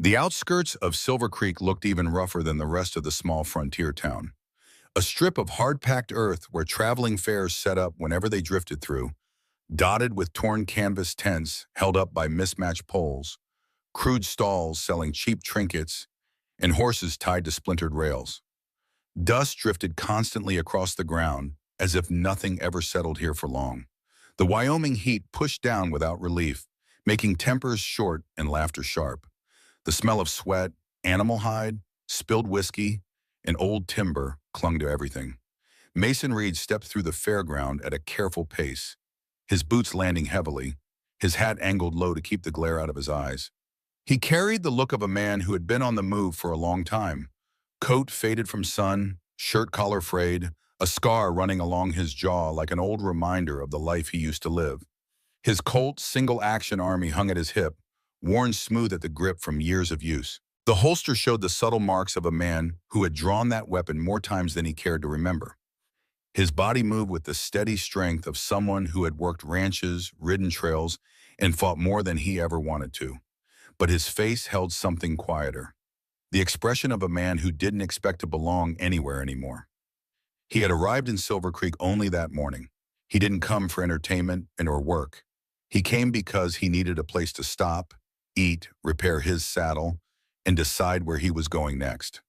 The outskirts of Silver Creek looked even rougher than the rest of the small frontier town. A strip of hard-packed earth where traveling fairs set up whenever they drifted through, dotted with torn canvas tents held up by mismatched poles, crude stalls selling cheap trinkets, and horses tied to splintered rails. Dust drifted constantly across the ground as if nothing ever settled here for long. The Wyoming heat pushed down without relief, making tempers short and laughter sharp. The smell of sweat, animal hide, spilled whiskey, and old timber clung to everything. Mason Reed stepped through the fairground at a careful pace, his boots landing heavily, his hat angled low to keep the glare out of his eyes. He carried the look of a man who had been on the move for a long time. Coat faded from sun, shirt collar frayed, a scar running along his jaw like an old reminder of the life he used to live. His Colt single-action army hung at his hip, worn smooth at the grip from years of use. The holster showed the subtle marks of a man who had drawn that weapon more times than he cared to remember. His body moved with the steady strength of someone who had worked ranches, ridden trails, and fought more than he ever wanted to. But his face held something quieter, the expression of a man who didn't expect to belong anywhere anymore. He had arrived in Silver Creek only that morning. He didn't come for entertainment or work. He came because he needed a place to stop, eat, repair his saddle, and decide where he was going next.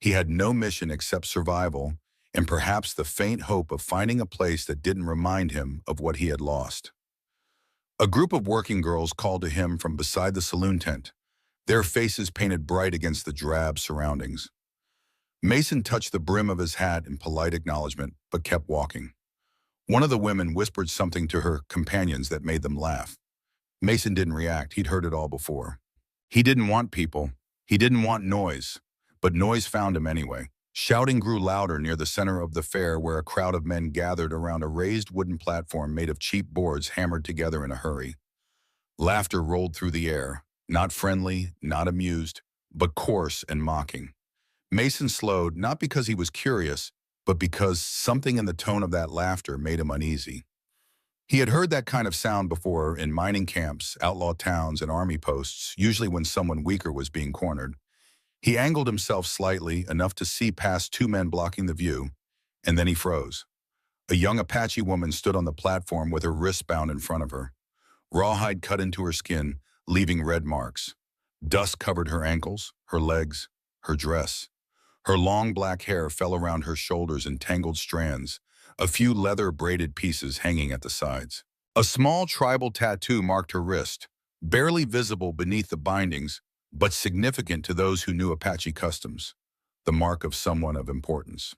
He had no mission except survival and perhaps the faint hope of finding a place that didn't remind him of what he had lost. A group of working girls called to him from beside the saloon tent, their faces painted bright against the drab surroundings. Mason touched the brim of his hat in polite acknowledgement, but kept walking. One of the women whispered something to her companions that made them laugh. Mason didn't react. He'd heard it all before. He didn't want people. He didn't want noise. But noise found him anyway. Shouting grew louder near the center of the fair where a crowd of men gathered around a raised wooden platform made of cheap boards hammered together in a hurry. Laughter rolled through the air, not friendly, not amused, but coarse and mocking. Mason slowed, not because he was curious, but because something in the tone of that laughter made him uneasy. He had heard that kind of sound before in mining camps, outlaw towns, and army posts, usually when someone weaker was being cornered. He angled himself slightly, enough to see past two men blocking the view, and then he froze. A young Apache woman stood on the platform with her wrists bound in front of her. Rawhide cut into her skin, leaving red marks. Dust covered her ankles, her legs, her dress. Her long black hair fell around her shoulders in tangled strands, a few leather-braided pieces hanging at the sides. A small tribal tattoo marked her wrist, barely visible beneath the bindings, but significant to those who knew Apache customs, the mark of someone of importance.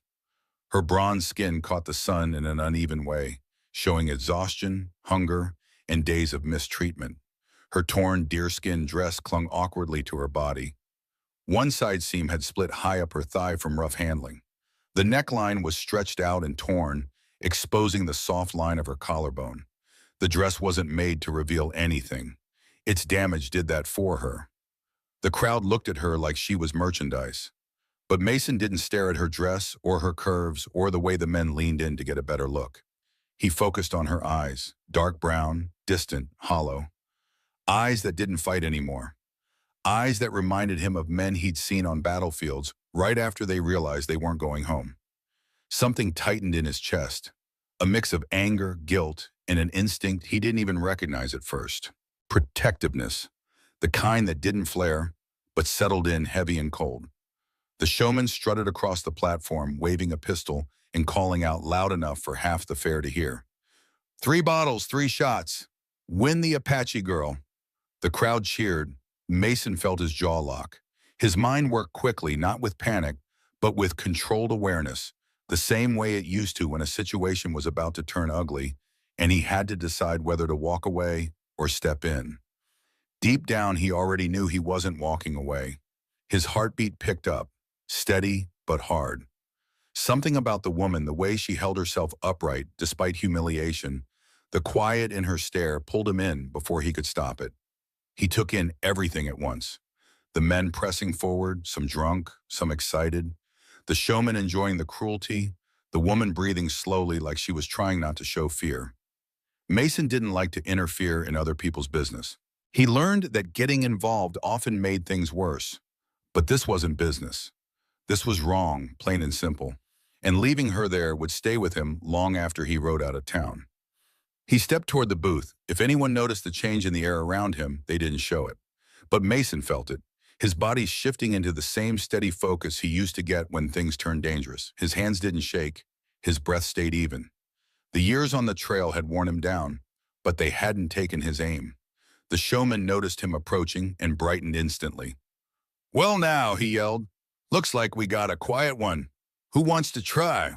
Her bronze skin caught the sun in an uneven way, showing exhaustion, hunger, and days of mistreatment. Her torn deerskin dress clung awkwardly to her body. One side seam had split high up her thigh from rough handling. The neckline was stretched out and torn, exposing the soft line of her collarbone. The dress wasn't made to reveal anything. Its damage did that for her. The crowd looked at her like she was merchandise. But Mason didn't stare at her dress or her curves or the way the men leaned in to get a better look. He focused on her eyes, dark brown, distant, hollow. Eyes that didn't fight anymore. Eyes that reminded him of men he'd seen on battlefields right after they realized they weren't going home. Something tightened in his chest, a mix of anger, guilt, and an instinct he didn't even recognize at first. Protectiveness, the kind that didn't flare, but settled in heavy and cold. The showman strutted across the platform, waving a pistol and calling out loud enough for half the fair to hear. 3 bottles, 3 shots. Win the Apache girl. The crowd cheered. Mason felt his jaw lock. His mind worked quickly, not with panic, but with controlled awareness, the same way it used to when a situation was about to turn ugly, and he had to decide whether to walk away or step in. Deep down, he already knew he wasn't walking away. His heartbeat picked up, steady but hard. Something about the woman, the way she held herself upright despite humiliation, the quiet in her stare pulled him in before he could stop it. He took in everything at once. The men pressing forward, some drunk, some excited. The showman enjoying the cruelty, the woman breathing slowly like she was trying not to show fear. Mason didn't like to interfere in other people's business. He learned that getting involved often made things worse. But this wasn't business. This was wrong, plain and simple. And leaving her there would stay with him long after he rode out of town. He stepped toward the booth. If anyone noticed the change in the air around him, they didn't show it. But Mason felt it, his body shifting into the same steady focus he used to get when things turned dangerous. His hands didn't shake. His breath stayed even. The years on the trail had worn him down, but they hadn't taken his aim. The showman noticed him approaching and brightened instantly. "Well now," he yelled, "looks like we got a quiet one. Who wants to try?"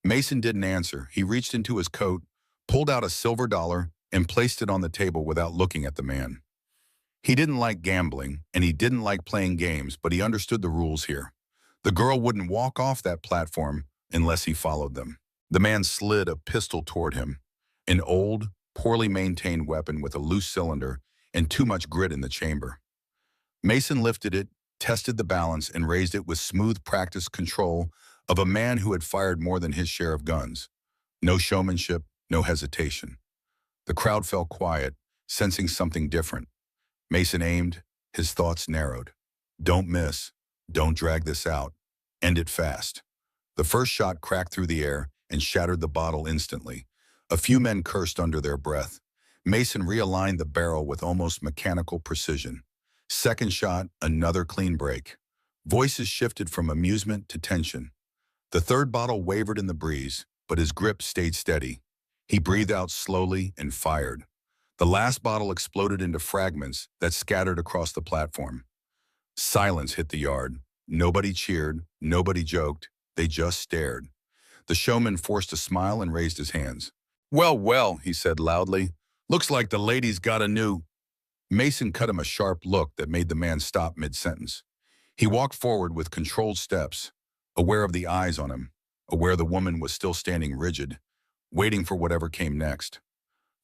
Mason didn't answer. He reached into his coat, pulled out a silver dollar, and placed it on the table without looking at the man. He didn't like gambling, and he didn't like playing games, but he understood the rules here. The girl wouldn't walk off that platform unless he followed them. The man slid a pistol toward him, an old, poorly maintained weapon with a loose cylinder and too much grit in the chamber. Mason lifted it, tested the balance, and raised it with smooth practiced control of a man who had fired more than his share of guns. No showmanship, no hesitation. The crowd fell quiet, sensing something different. Mason aimed, his thoughts narrowed. Don't miss. Don't drag this out. End it fast. The first shot cracked through the air and shattered the bottle instantly. A few men cursed under their breath. Mason realigned the barrel with almost mechanical precision. Second shot, another clean break. Voices shifted from amusement to tension. The third bottle wavered in the breeze, but his grip stayed steady. He breathed out slowly and fired. The last bottle exploded into fragments that scattered across the platform. Silence hit the yard. Nobody cheered, nobody joked, they just stared. The showman forced a smile and raised his hands. "Well, well," he said loudly. "Looks like the lady's got a new—" Mason cut him a sharp look that made the man stop mid-sentence. He walked forward with controlled steps, aware of the eyes on him, aware the woman was still standing rigid, waiting for whatever came next.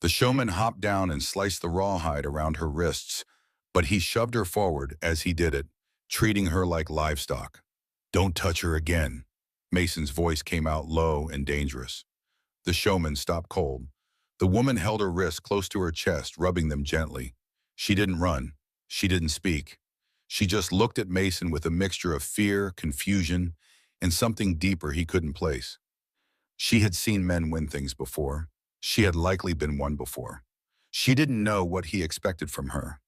The showman hopped down and sliced the rawhide around her wrists, but he shoved her forward as he did it, treating her like livestock. "Don't touch her again." Mason's voice came out low and dangerous. The showman stopped cold. The woman held her wrists close to her chest, rubbing them gently. She didn't run. She didn't speak. She just looked at Mason with a mixture of fear, confusion, and something deeper he couldn't place. She had seen men win things before. She had likely been one before. She didn't know what he expected from her.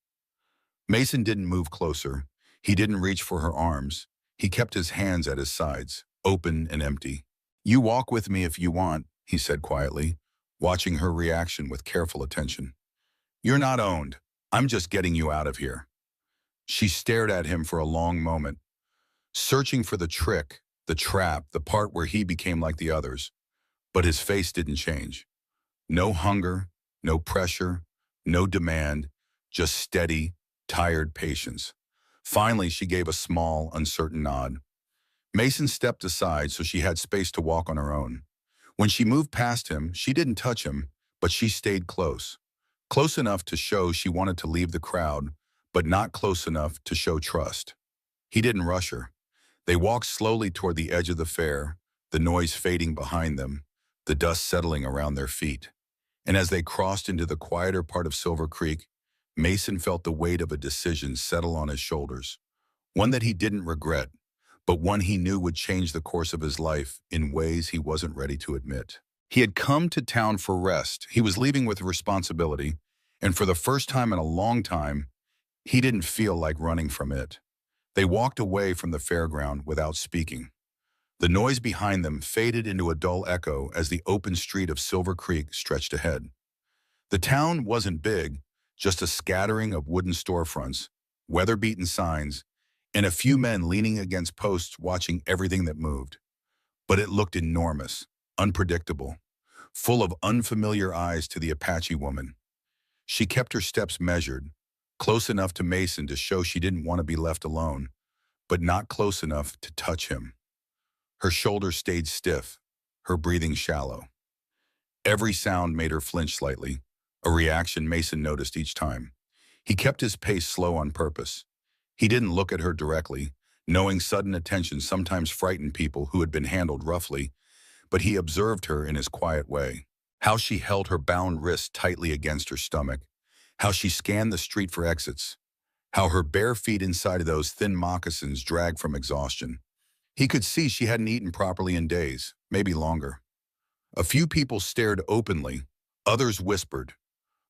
Mason didn't move closer. He didn't reach for her arms. He kept his hands at his sides, open and empty. "You walk with me if you want," he said quietly, watching her reaction with careful attention. "You're not owned. I'm just getting you out of here." She stared at him for a long moment, searching for the trick, the trap, the part where he became like the others. But his face didn't change. No hunger, no pressure, no demand, just steady, tired patience. Finally, she gave a small, uncertain nod. Mason stepped aside so she had space to walk on her own. When she moved past him, she didn't touch him, but she stayed close. Close enough to show she wanted to leave the crowd, but not close enough to show trust. He didn't rush her. They walked slowly toward the edge of the fair, the noise fading behind them, the dust settling around their feet. And as they crossed into the quieter part of Silver Creek, Mason felt the weight of a decision settle on his shoulders. One that he didn't regret, but one he knew would change the course of his life in ways he wasn't ready to admit. He had come to town for rest. He was leaving with responsibility, and for the first time in a long time, he didn't feel like running from it. They walked away from the fairground without speaking. The noise behind them faded into a dull echo as the open street of Silver Creek stretched ahead. The town wasn't big, just a scattering of wooden storefronts, weather-beaten signs, and a few men leaning against posts watching everything that moved. But it looked enormous, unpredictable, full of unfamiliar eyes to the Apache woman. She kept her steps measured, close enough to Mason to show she didn't want to be left alone, but not close enough to touch him. Her shoulders stayed stiff, her breathing shallow. Every sound made her flinch slightly, a reaction Mason noticed each time. He kept his pace slow on purpose. He didn't look at her directly, knowing sudden attention sometimes frightened people who had been handled roughly, but he observed her in his quiet way. How she held her bound wrist tightly against her stomach, how she scanned the street for exits, how her bare feet inside of those thin moccasins dragged from exhaustion. He could see she hadn't eaten properly in days, maybe longer. A few people stared openly, others whispered.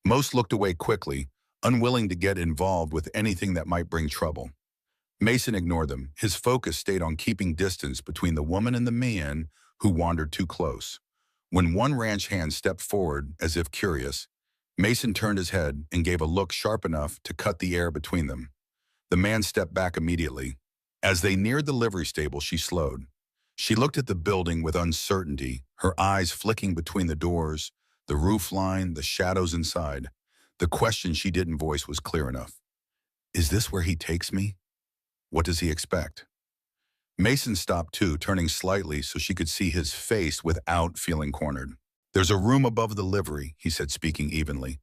Most looked away quickly, unwilling to get involved with anything that might bring trouble. Mason ignored them. His focus stayed on keeping distance between the woman and the man who wandered too close. When one ranch hand stepped forward, as if curious, Mason turned his head and gave a look sharp enough to cut the air between them. The man stepped back immediately. As they neared the livery stable, she slowed. She looked at the building with uncertainty, her eyes flicking between the doors, the roof line, the shadows inside. The question she didn't voice was clear enough. Is this where he takes me? What does he expect? Mason stopped too, turning slightly so she could see his face without feeling cornered. There's a room above the livery, he said, speaking evenly.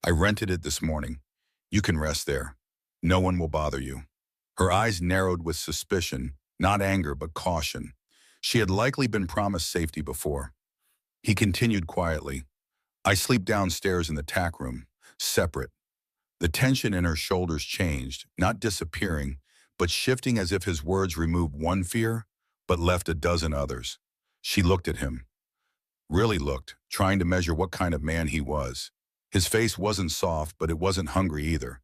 I rented it this morning. You can rest there. No one will bother you. Her eyes narrowed with suspicion, not anger but caution. She had likely been promised safety before. He continued quietly. I sleep downstairs in the tack room, separate. The tension in her shoulders changed, not disappearing, but shifting as if his words removed one fear, but left a dozen others. She looked at him. Really looked, trying to measure what kind of man he was. His face wasn't soft, but it wasn't hungry either.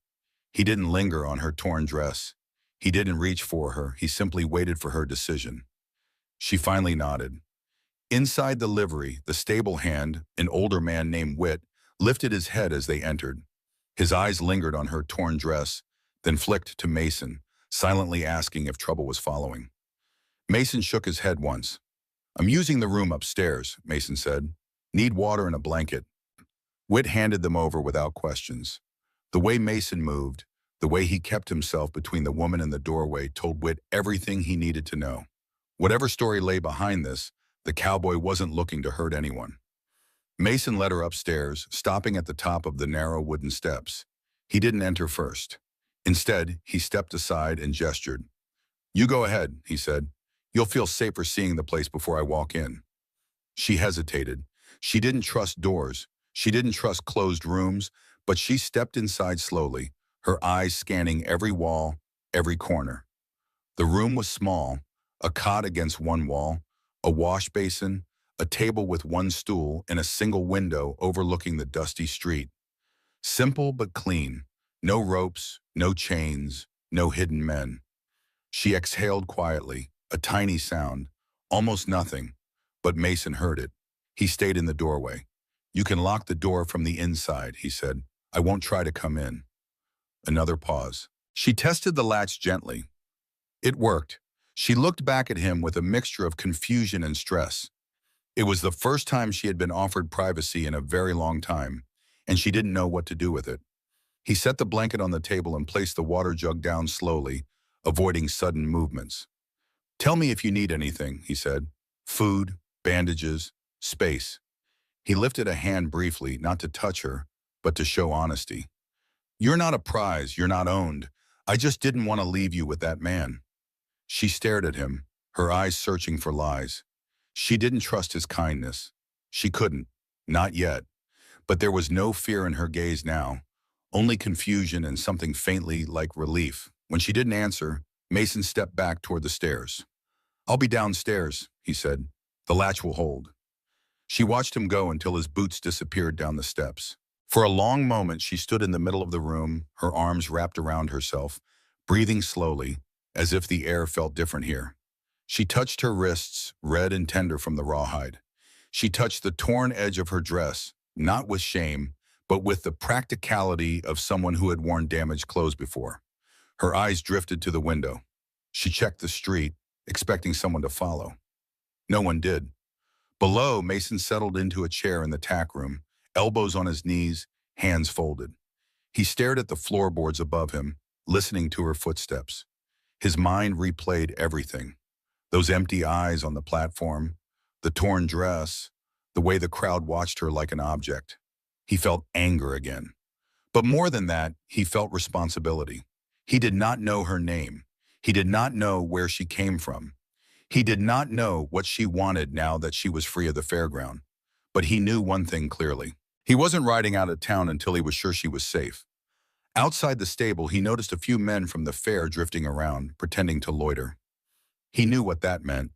He didn't linger on her torn dress. He didn't reach for her, he simply waited for her decision. She finally nodded. Inside the livery, the stable hand, an older man named Whit, lifted his head as they entered. His eyes lingered on her torn dress, then flicked to Mason, silently asking if trouble was following. Mason shook his head once. I'm using the room upstairs, Mason said. Need water and a blanket. Whit handed them over without questions. The way Mason moved, the way he kept himself between the woman and the doorway told Whit everything he needed to know. Whatever story lay behind this, the cowboy wasn't looking to hurt anyone. Mason led her upstairs, stopping at the top of the narrow wooden steps. He didn't enter first. Instead, he stepped aside and gestured. You go ahead, he said. You'll feel safer seeing the place before I walk in. She hesitated. She didn't trust doors. She didn't trust closed rooms, but she stepped inside slowly, her eyes scanning every wall, every corner. The room was small, a cot against one wall, a wash basin, a table with one stool, and a single window overlooking the dusty street. Simple but clean. No ropes, no chains, no hidden men. She exhaled quietly, a tiny sound, almost nothing, but Mason heard it. He stayed in the doorway. You can lock the door from the inside, he said. I won't try to come in. Another pause. She tested the latch gently. It worked. She looked back at him with a mixture of confusion and stress. It was the first time she had been offered privacy in a very long time, and she didn't know what to do with it. He set the blanket on the table and placed the water jug down slowly, avoiding sudden movements. Tell me if you need anything, he said. Food, bandages, space. He lifted a hand briefly, not to touch her, but to show honesty. You're not a prize, you're not owned. I just didn't want to leave you with that man. She stared at him, her eyes searching for lies. She didn't trust his kindness. She couldn't, not yet. But there was no fear in her gaze now, only confusion and something faintly like relief. When she didn't answer, Mason stepped back toward the stairs. I'll be downstairs, he said. The latch will hold. She watched him go until his boots disappeared down the steps. For a long moment, she stood in the middle of the room, her arms wrapped around herself, breathing slowly, as if the air felt different here. She touched her wrists, red and tender from the rawhide. She touched the torn edge of her dress, not with shame, but with the practicality of someone who had worn damaged clothes before. Her eyes drifted to the window. She checked the street, expecting someone to follow. No one did. Below, Mason settled into a chair in the tack room, elbows on his knees, hands folded. He stared at the floorboards above him, listening to her footsteps. His mind replayed everything. Those empty eyes on the platform, the torn dress, the way the crowd watched her like an object. He felt anger again. But more than that, he felt responsibility. He did not know her name. He did not know where she came from. He did not know what she wanted now that she was free of the fairground. But he knew one thing clearly. He wasn't riding out of town until he was sure she was safe. Outside the stable, he noticed a few men from the fair drifting around, pretending to loiter. He knew what that meant.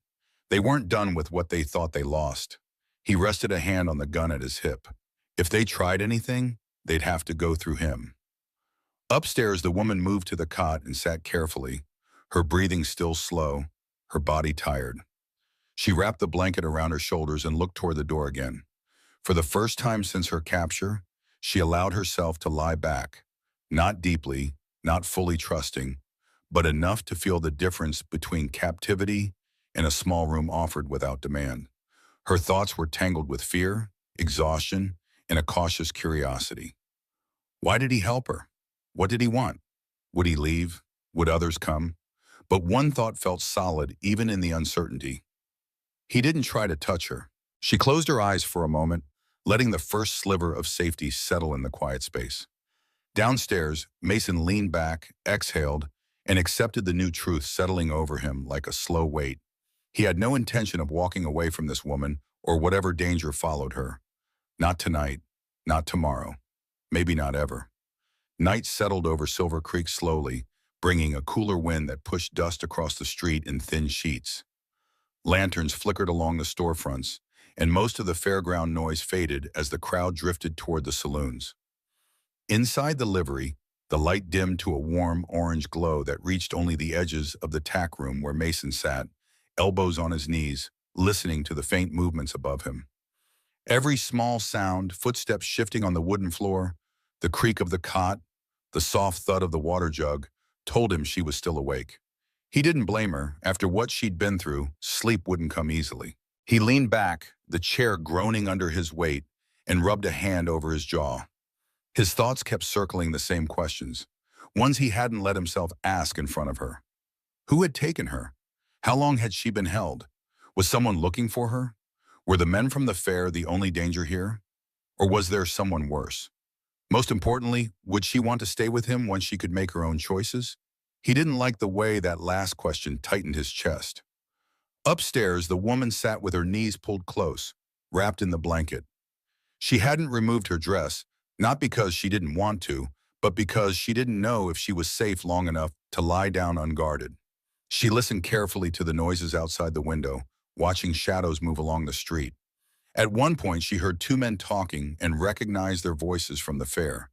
They weren't done with what they thought they lost. He rested a hand on the gun at his hip. If they tried anything, they'd have to go through him. Upstairs, the woman moved to the cot and sat carefully, her breathing still slow, her body tired. She wrapped the blanket around her shoulders and looked toward the door again. For the first time since her capture, she allowed herself to lie back, not deeply, not fully trusting, but enough to feel the difference between captivity and a small room offered without demand. Her thoughts were tangled with fear, exhaustion, and a cautious curiosity. Why did he help her? What did he want? Would he leave? Would others come? But one thought felt solid even in the uncertainty. He didn't try to touch her. She closed her eyes for a moment, letting the first sliver of safety settle in the quiet space. Downstairs, Mason leaned back, exhaled, and accepted the new truth settling over him like a slow weight. He had no intention of walking away from this woman or whatever danger followed her. Not tonight, not tomorrow, maybe not ever. Night settled over Silver Creek slowly, bringing a cooler wind that pushed dust across the street in thin sheets. Lanterns flickered along the storefronts, and most of the fairground noise faded as the crowd drifted toward the saloons. Inside the livery, the light dimmed to a warm orange glow that reached only the edges of the tack room where Mason sat, elbows on his knees, listening to the faint movements above him. Every small sound, footsteps shifting on the wooden floor, the creak of the cot, the soft thud of the water jug, told him she was still awake. He didn't blame her. After what she'd been through, sleep wouldn't come easily. He leaned back, the chair groaning under his weight, and rubbed a hand over his jaw. His thoughts kept circling the same questions, ones he hadn't let himself ask in front of her. Who had taken her? How long had she been held? Was someone looking for her? Were the men from the fair the only danger here? Or was there someone worse? Most importantly, would she want to stay with him once she could make her own choices? He didn't like the way that last question tightened his chest. Upstairs, the woman sat with her knees pulled close, wrapped in the blanket. She hadn't removed her dress, not because she didn't want to, but because she didn't know if she was safe long enough to lie down unguarded. She listened carefully to the noises outside the window, watching shadows move along the street. At one point, she heard two men talking and recognized their voices from the fair.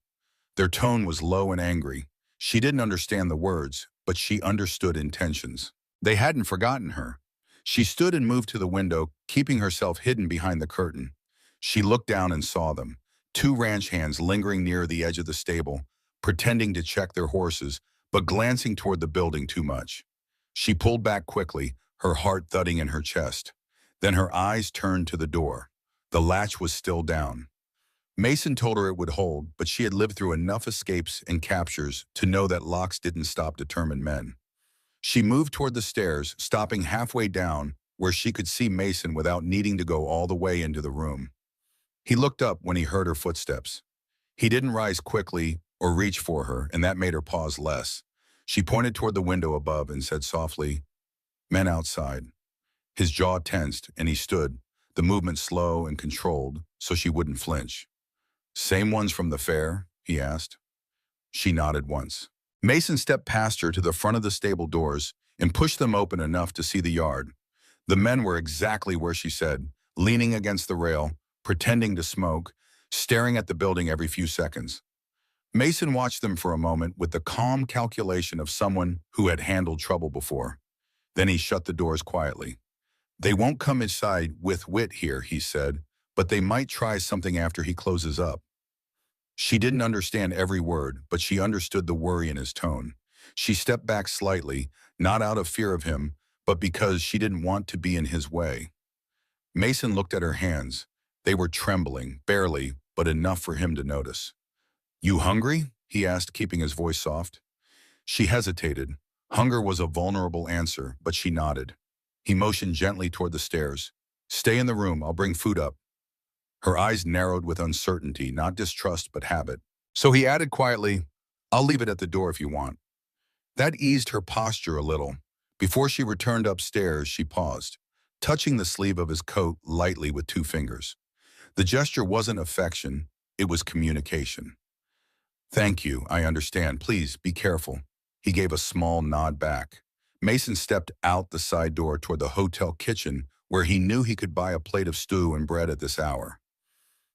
Their tone was low and angry. She didn't understand the words, but she understood intentions. They hadn't forgotten her. She stood and moved to the window, keeping herself hidden behind the curtain. She looked down and saw them, two ranch hands lingering near the edge of the stable, pretending to check their horses, but glancing toward the building too much. She pulled back quickly, her heart thudding in her chest. Then her eyes turned to the door. The latch was still down. Mason told her it would hold, but she had lived through enough escapes and captures to know that locks didn't stop determined men. She moved toward the stairs, stopping halfway down where she could see Mason without needing to go all the way into the room. He looked up when he heard her footsteps. He didn't rise quickly or reach for her, and that made her pause less. She pointed toward the window above and said softly, "Men outside." His jaw tensed, and he stood, the movement slow and controlled, so she wouldn't flinch. "Same ones from the fair?" he asked. She nodded once. Mason stepped past her to the front of the stable doors and pushed them open enough to see the yard. The men were exactly where she said, leaning against the rail, pretending to smoke, staring at the building every few seconds. Mason watched them for a moment with the calm calculation of someone who had handled trouble before. Then he shut the doors quietly. "They won't come inside with wit here," he said, "but they might try something after he closes up." She didn't understand every word, but she understood the worry in his tone. She stepped back slightly, not out of fear of him, but because she didn't want to be in his way. Mason looked at her hands. They were trembling, barely, but enough for him to notice. "You hungry?" he asked, keeping his voice soft. She hesitated. Hunger was a vulnerable answer, but she nodded. He motioned gently toward the stairs. "Stay in the room, I'll bring food up." Her eyes narrowed with uncertainty, not distrust but habit. So he added quietly, "I'll leave it at the door if you want." That eased her posture a little. Before she returned upstairs, she paused, touching the sleeve of his coat lightly with two fingers. The gesture wasn't affection, It was communication. "Thank you, I understand. Please, be careful." He gave a small nod back. Mason stepped out the side door toward the hotel kitchen where he knew he could buy a plate of stew and bread at this hour.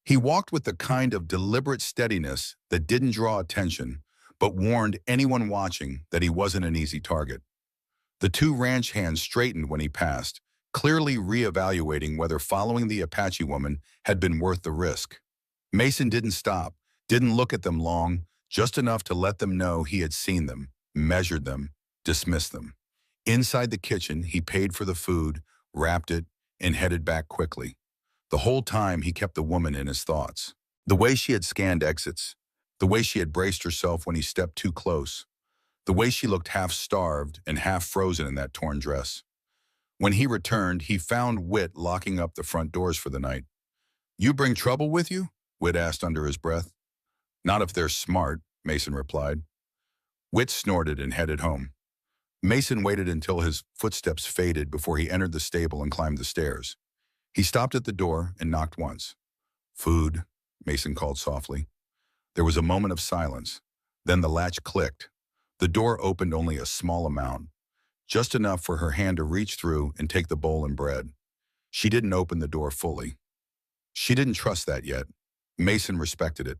He walked with the kind of deliberate steadiness that didn't draw attention, but warned anyone watching that he wasn't an easy target. The two ranch hands straightened when he passed, clearly reevaluating whether following the Apache woman had been worth the risk. Mason didn't stop, didn't look at them long, just enough to let them know he had seen them, measured them, dismissed them. Inside the kitchen, he paid for the food, wrapped it, and headed back quickly. The whole time, he kept the woman in his thoughts. The way she had scanned exits, the way she had braced herself when he stepped too close, the way she looked half-starved and half-frozen in that torn dress. When he returned, he found Whit locking up the front doors for the night. "You bring trouble with you?" Whit asked under his breath. "Not if they're smart," Mason replied. Whit snorted and headed home. Mason waited until his footsteps faded before he entered the stable and climbed the stairs. He stopped at the door and knocked once. "Food," Mason called softly. There was a moment of silence. Then the latch clicked. The door opened only a small amount, just enough for her hand to reach through and take the bowl and bread. She didn't open the door fully. She didn't trust that yet. Mason respected it.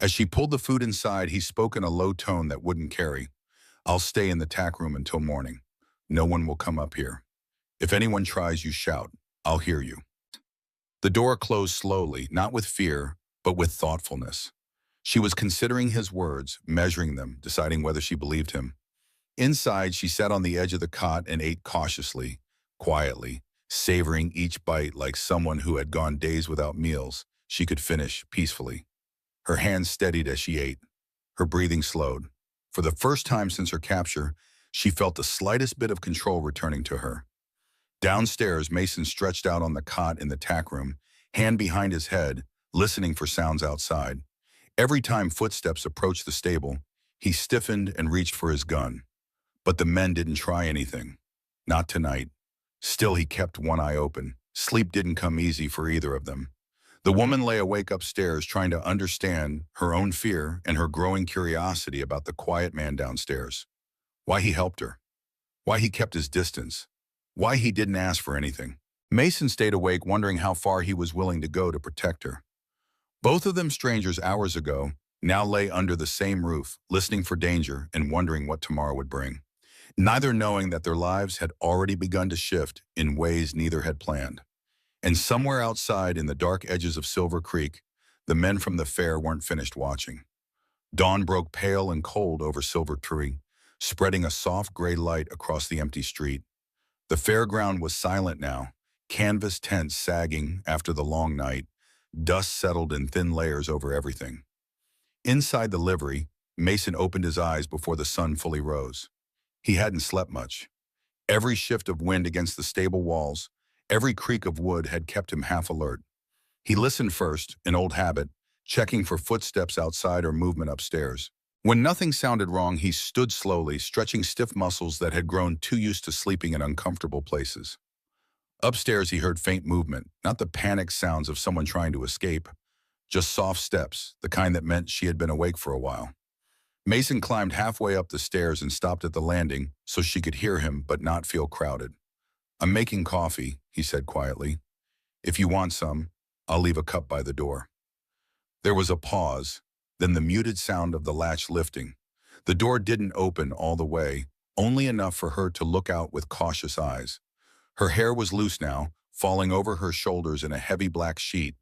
As she pulled the food inside, he spoke in a low tone that wouldn't carry. "I'll stay in the tack room until morning. No one will come up here. If anyone tries, you shout. I'll hear you." The door closed slowly, not with fear, but with thoughtfulness. She was considering his words, measuring them, deciding whether she believed him. Inside, she sat on the edge of the cot and ate cautiously, quietly, savoring each bite like someone who had gone days without meals she could finish peacefully. Her hands steadied as she ate. Her breathing slowed. For the first time since her capture, she felt the slightest bit of control returning to her. Downstairs, Mason stretched out on the cot in the tack room, hand behind his head, listening for sounds outside. Every time footsteps approached the stable, he stiffened and reached for his gun. But the men didn't try anything. Not tonight. Still, he kept one eye open. Sleep didn't come easy for either of them. The woman lay awake upstairs, trying to understand her own fear and her growing curiosity about the quiet man downstairs. Why he helped her. Why he kept his distance. Why he didn't ask for anything. Mason stayed awake, wondering how far he was willing to go to protect her. Both of them strangers hours ago now lay under the same roof, listening for danger and wondering what tomorrow would bring. Neither knowing that their lives had already begun to shift in ways neither had planned. And somewhere outside in the dark edges of Silver Creek, the men from the fair weren't finished watching. Dawn broke pale and cold over Silver Creek, spreading a soft gray light across the empty street. The fairground was silent now, canvas tents sagging after the long night, dust settled in thin layers over everything. Inside the livery, Mason opened his eyes before the sun fully rose. He hadn't slept much. Every shift of wind against the stable walls, every creak of wood had kept him half alert. He listened first, an old habit, checking for footsteps outside or movement upstairs. When nothing sounded wrong, he stood slowly, stretching stiff muscles that had grown too used to sleeping in uncomfortable places. Upstairs, he heard faint movement, not the panicked sounds of someone trying to escape, just soft steps, the kind that meant she had been awake for a while. Mason climbed halfway up the stairs and stopped at the landing so she could hear him but not feel crowded. "I'm making coffee," he said quietly. "If you want some, I'll leave a cup by the door." There was a pause, then the muted sound of the latch lifting. The door didn't open all the way, only enough for her to look out with cautious eyes. Her hair was loose now, falling over her shoulders in a heavy black sheet.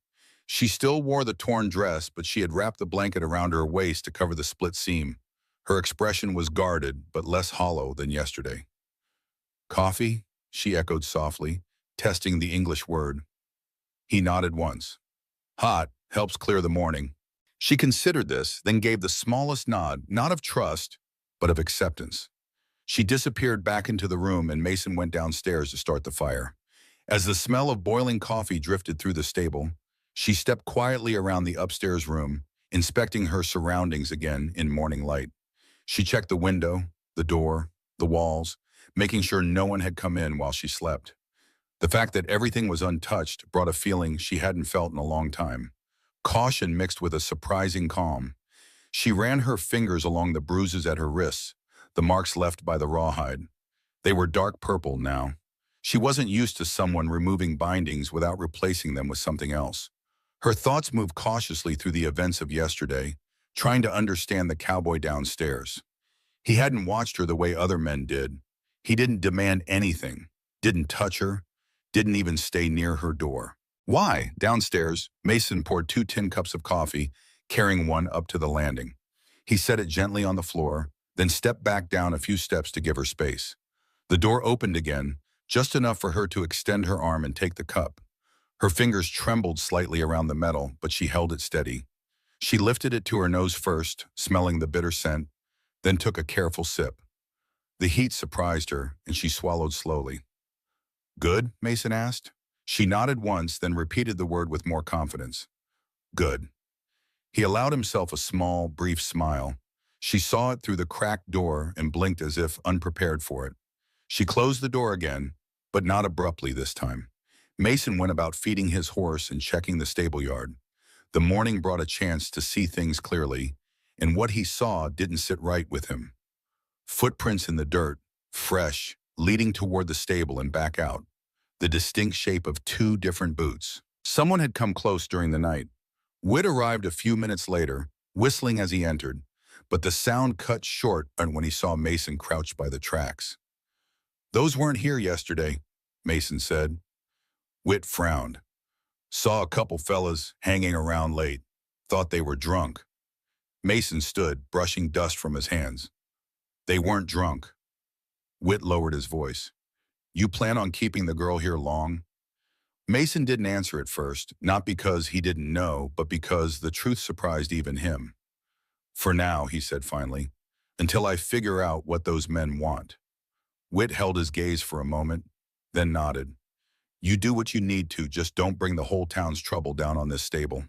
She still wore the torn dress, but she had wrapped the blanket around her waist to cover the split seam. Her expression was guarded, but less hollow than yesterday. "Coffee?" she echoed softly, testing the English word. He nodded once. "Hot helps clear the morning." She considered this, then gave the smallest nod, not of trust, but of acceptance. She disappeared back into the room and Mason went downstairs to start the fire. As the smell of boiling coffee drifted through the stable, she stepped quietly around the upstairs room, inspecting her surroundings again in morning light. She checked the window, the door, the walls, making sure no one had come in while she slept. The fact that everything was untouched brought a feeling she hadn't felt in a long time. caution mixed with a surprising calm. She ran her fingers along the bruises at her wrists, the marks left by the rawhide. They were dark purple now. She wasn't used to someone removing bindings without replacing them with something else. Her thoughts moved cautiously through the events of yesterday, trying to understand the cowboy downstairs. He hadn't watched her the way other men did. He didn't demand anything, didn't touch her, didn't even stay near her door. Why? Downstairs, Mason poured 2 tin cups of coffee, carrying one up to the landing. He set it gently on the floor, then stepped back down a few steps to give her space. The door opened again, just enough for her to extend her arm and take the cup. Her fingers trembled slightly around the metal, but she held it steady. She lifted it to her nose first, smelling the bitter scent, then took a careful sip. The heat surprised her, and she swallowed slowly. Good? Mason asked. She nodded once, then repeated the word with more confidence. Good. He allowed himself a small, brief smile. She saw it through the cracked door and blinked as if unprepared for it. She closed the door again, but not abruptly this time. Mason went about feeding his horse and checking the stable yard. The morning brought a chance to see things clearly, and what he saw didn't sit right with him. Footprints in the dirt, fresh, leading toward the stable and back out. The distinct shape of 2 different boots. Someone had come close during the night. Whit arrived a few minutes later, whistling as he entered, but the sound cut short when he saw Mason crouched by the tracks. Those weren't here yesterday, Mason said. Whit frowned. Saw a couple fellas hanging around late. Thought they were drunk. Mason stood, brushing dust from his hands. They weren't drunk. Whit lowered his voice. You plan on keeping the girl here long? Mason didn't answer at first, not because he didn't know, but because the truth surprised even him. For now, he said finally, until I figure out what those men want. Whit held his gaze for a moment, then nodded. You do what you need to, just don't bring the whole town's trouble down on this stable.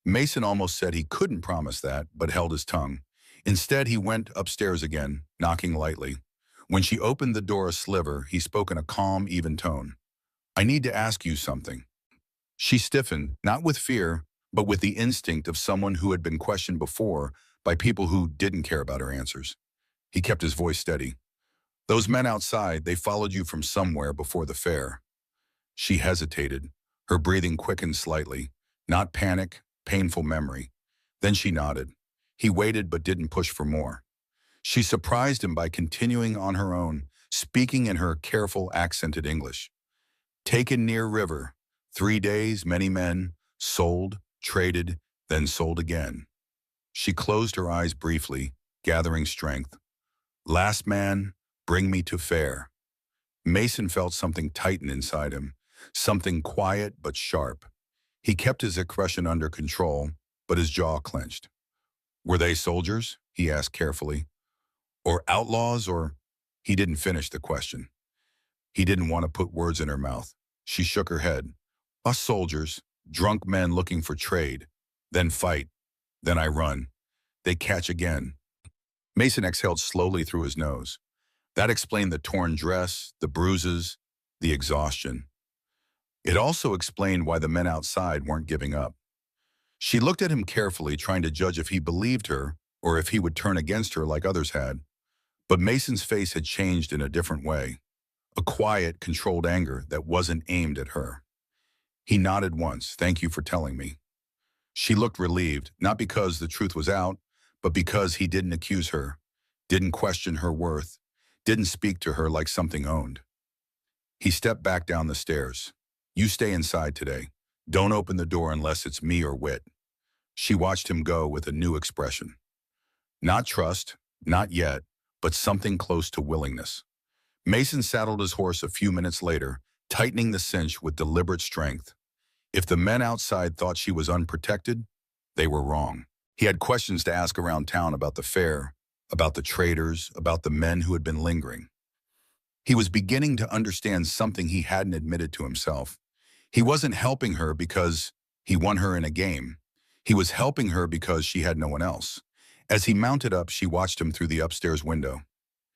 Mason almost said he couldn't promise that, but held his tongue. Instead, he went upstairs again, knocking lightly. When she opened the door a sliver, he spoke in a calm, even tone. I need to ask you something. She stiffened, not with fear, but with the instinct of someone who had been questioned before by people who didn't care about her answers. He kept his voice steady. Those men outside, they followed you from somewhere before the fair. She hesitated. Her breathing quickened slightly. Not panic, painful memory. Then she nodded. He waited but didn't push for more. She surprised him by continuing on her own, speaking in her careful, accented English. Taken near river, 3 days, many men, sold, traded, then sold again. She closed her eyes briefly, gathering strength. Last man, bring me to fair. Mason felt something tighten inside him, something quiet but sharp. He kept his expression under control, but his jaw clenched. Were they soldiers? He asked carefully. Or outlaws, or... He didn't finish the question. He didn't want to put words in her mouth. She shook her head. Us soldiers, drunk men looking for trade. Then fight. Then I run. They catch again. Mason exhaled slowly through his nose. That explained the torn dress, the bruises, the exhaustion. It also explained why the men outside weren't giving up. She looked at him carefully, trying to judge if he believed her or if he would turn against her like others had. But Mason's face had changed in a different way. A quiet, controlled anger that wasn't aimed at her. He nodded once, thank you for telling me. She looked relieved, not because the truth was out, but because he didn't accuse her, didn't question her worth, didn't speak to her like something owned. He stepped back down the stairs. You stay inside today. Don't open the door unless it's me or Whit. She watched him go with a new expression. Not trust, not yet, but something close to willingness. Mason saddled his horse a few minutes later, tightening the cinch with deliberate strength. If the men outside thought she was unprotected, they were wrong. He had questions to ask around town about the fair, about the traders, about the men who had been lingering. He was beginning to understand something he hadn't admitted to himself. He wasn't helping her because he won her in a game. He was helping her because she had no one else. As he mounted up, she watched him through the upstairs window.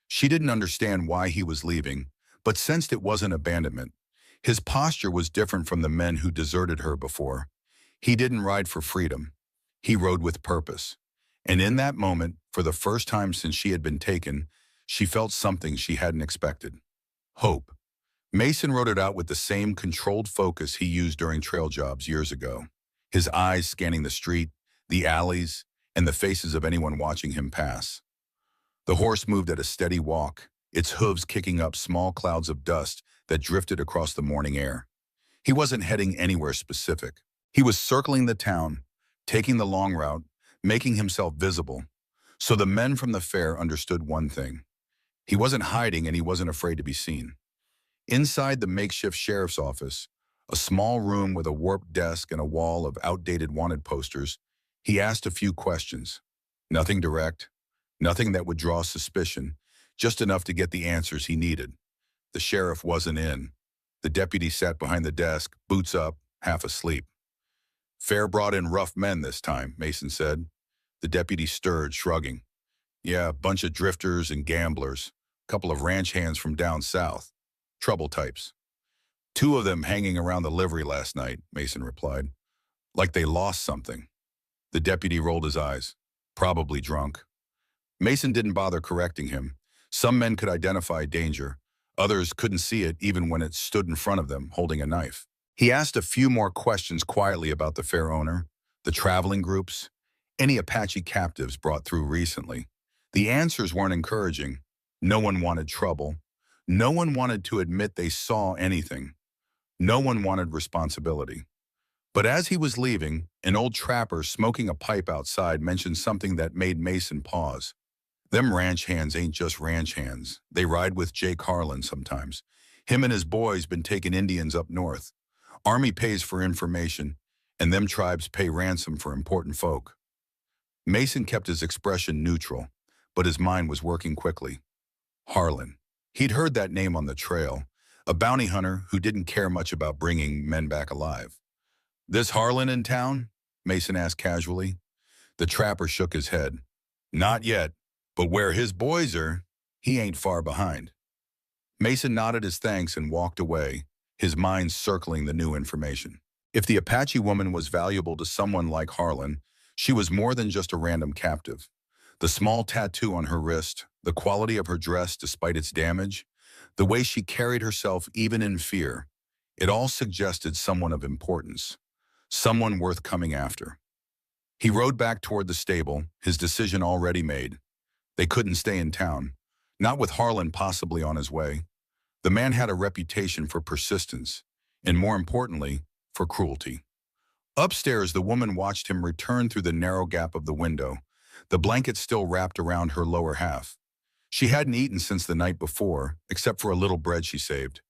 She didn't understand why he was leaving, but sensed it wasn't abandonment. His posture was different from the men who deserted her before. He didn't ride for freedom. He rode with purpose. And in that moment, for the first time since she had been taken, she felt something she hadn't expected. Hope. Mason wrote it out with the same controlled focus he used during trail jobs years ago. His eyes scanning the street, the alleys, and the faces of anyone watching him pass. The horse moved at a steady walk, its hooves kicking up small clouds of dust that drifted across the morning air. He wasn't heading anywhere specific. He was circling the town, taking the long route, making himself visible. So the men from the fair understood one thing. He wasn't hiding and he wasn't afraid to be seen. Inside the makeshift sheriff's office, a small room with a warped desk and a wall of outdated wanted posters, he asked a few questions. Nothing direct, nothing that would draw suspicion, just enough to get the answers he needed. The sheriff wasn't in. The deputy sat behind the desk, boots up, half asleep. Fair brought in rough men this time, Mason said. The deputy stirred, shrugging. Yeah, a bunch of drifters and gamblers, a couple of ranch hands from down south. Trouble types. 2 of them hanging around the livery last night, Mason replied. Like they lost something. The deputy rolled his eyes. Probably drunk. Mason didn't bother correcting him. Some men could identify danger. Others couldn't see it even when it stood in front of them, holding a knife. He asked a few more questions quietly about the fair owner, the traveling groups, any Apache captives brought through recently. The answers weren't encouraging. No one wanted trouble. No one wanted to admit they saw anything. No one wanted responsibility. But as he was leaving, an old trapper smoking a pipe outside mentioned something that made Mason pause. Them ranch hands ain't just ranch hands. They ride with Jake Harlan sometimes. Him and his boys been taking Indians up north. Army pays for information, and them tribes pay ransom for important folk. Mason kept his expression neutral, but his mind was working quickly. Harlan. He'd heard that name on the trail, a bounty hunter who didn't care much about bringing men back alive. This Harlan in town? Mason asked casually. The trapper shook his head. Not yet, but where his boys are, he ain't far behind. Mason nodded his thanks and walked away, his mind circling the new information. If the Apache woman was valuable to someone like Harlan, she was more than just a random captive. The small tattoo on her wrist, the quality of her dress despite its damage, the way she carried herself even in fear, it all suggested someone of importance, someone worth coming after. He rode back toward the stable, his decision already made. They couldn't stay in town, not with Harlan possibly on his way. The man had a reputation for persistence, and more importantly, for cruelty. Upstairs, the woman watched him return through the narrow gap of the window, the blanket still wrapped around her lower half. She hadn't eaten since the night before, except for a little bread she saved.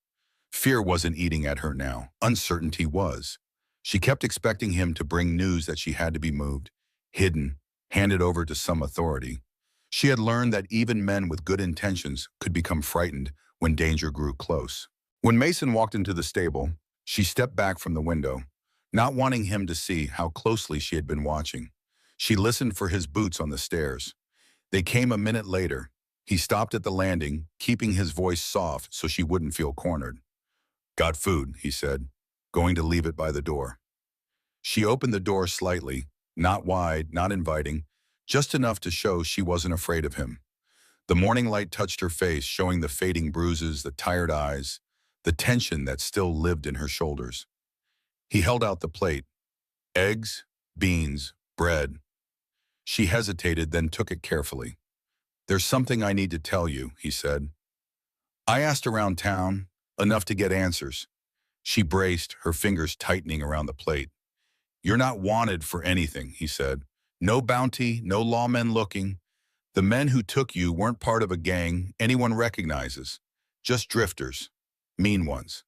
Fear wasn't eating at her now. Uncertainty was. She kept expecting him to bring news that she had to be moved, hidden, handed over to some authority. She had learned that even men with good intentions could become frightened when danger grew close. When Mason walked into the stable, she stepped back from the window, not wanting him to see how closely she had been watching. She listened for his boots on the stairs. They came a minute later. He stopped at the landing, keeping his voice soft so she wouldn't feel cornered. Got food, he said, going to leave it by the door. She opened the door slightly, not wide, not inviting, just enough to show she wasn't afraid of him. The morning light touched her face, showing the fading bruises, the tired eyes, the tension that still lived in her shoulders. He held out the plate. Eggs, beans, bread. She hesitated, then took it carefully. There's something I need to tell you, he said. I asked around town, enough to get answers. She braced, her fingers tightening around the plate. You're not wanted for anything, he said. No bounty, no lawmen looking. The men who took you weren't part of a gang anyone recognizes. Just drifters. Mean ones.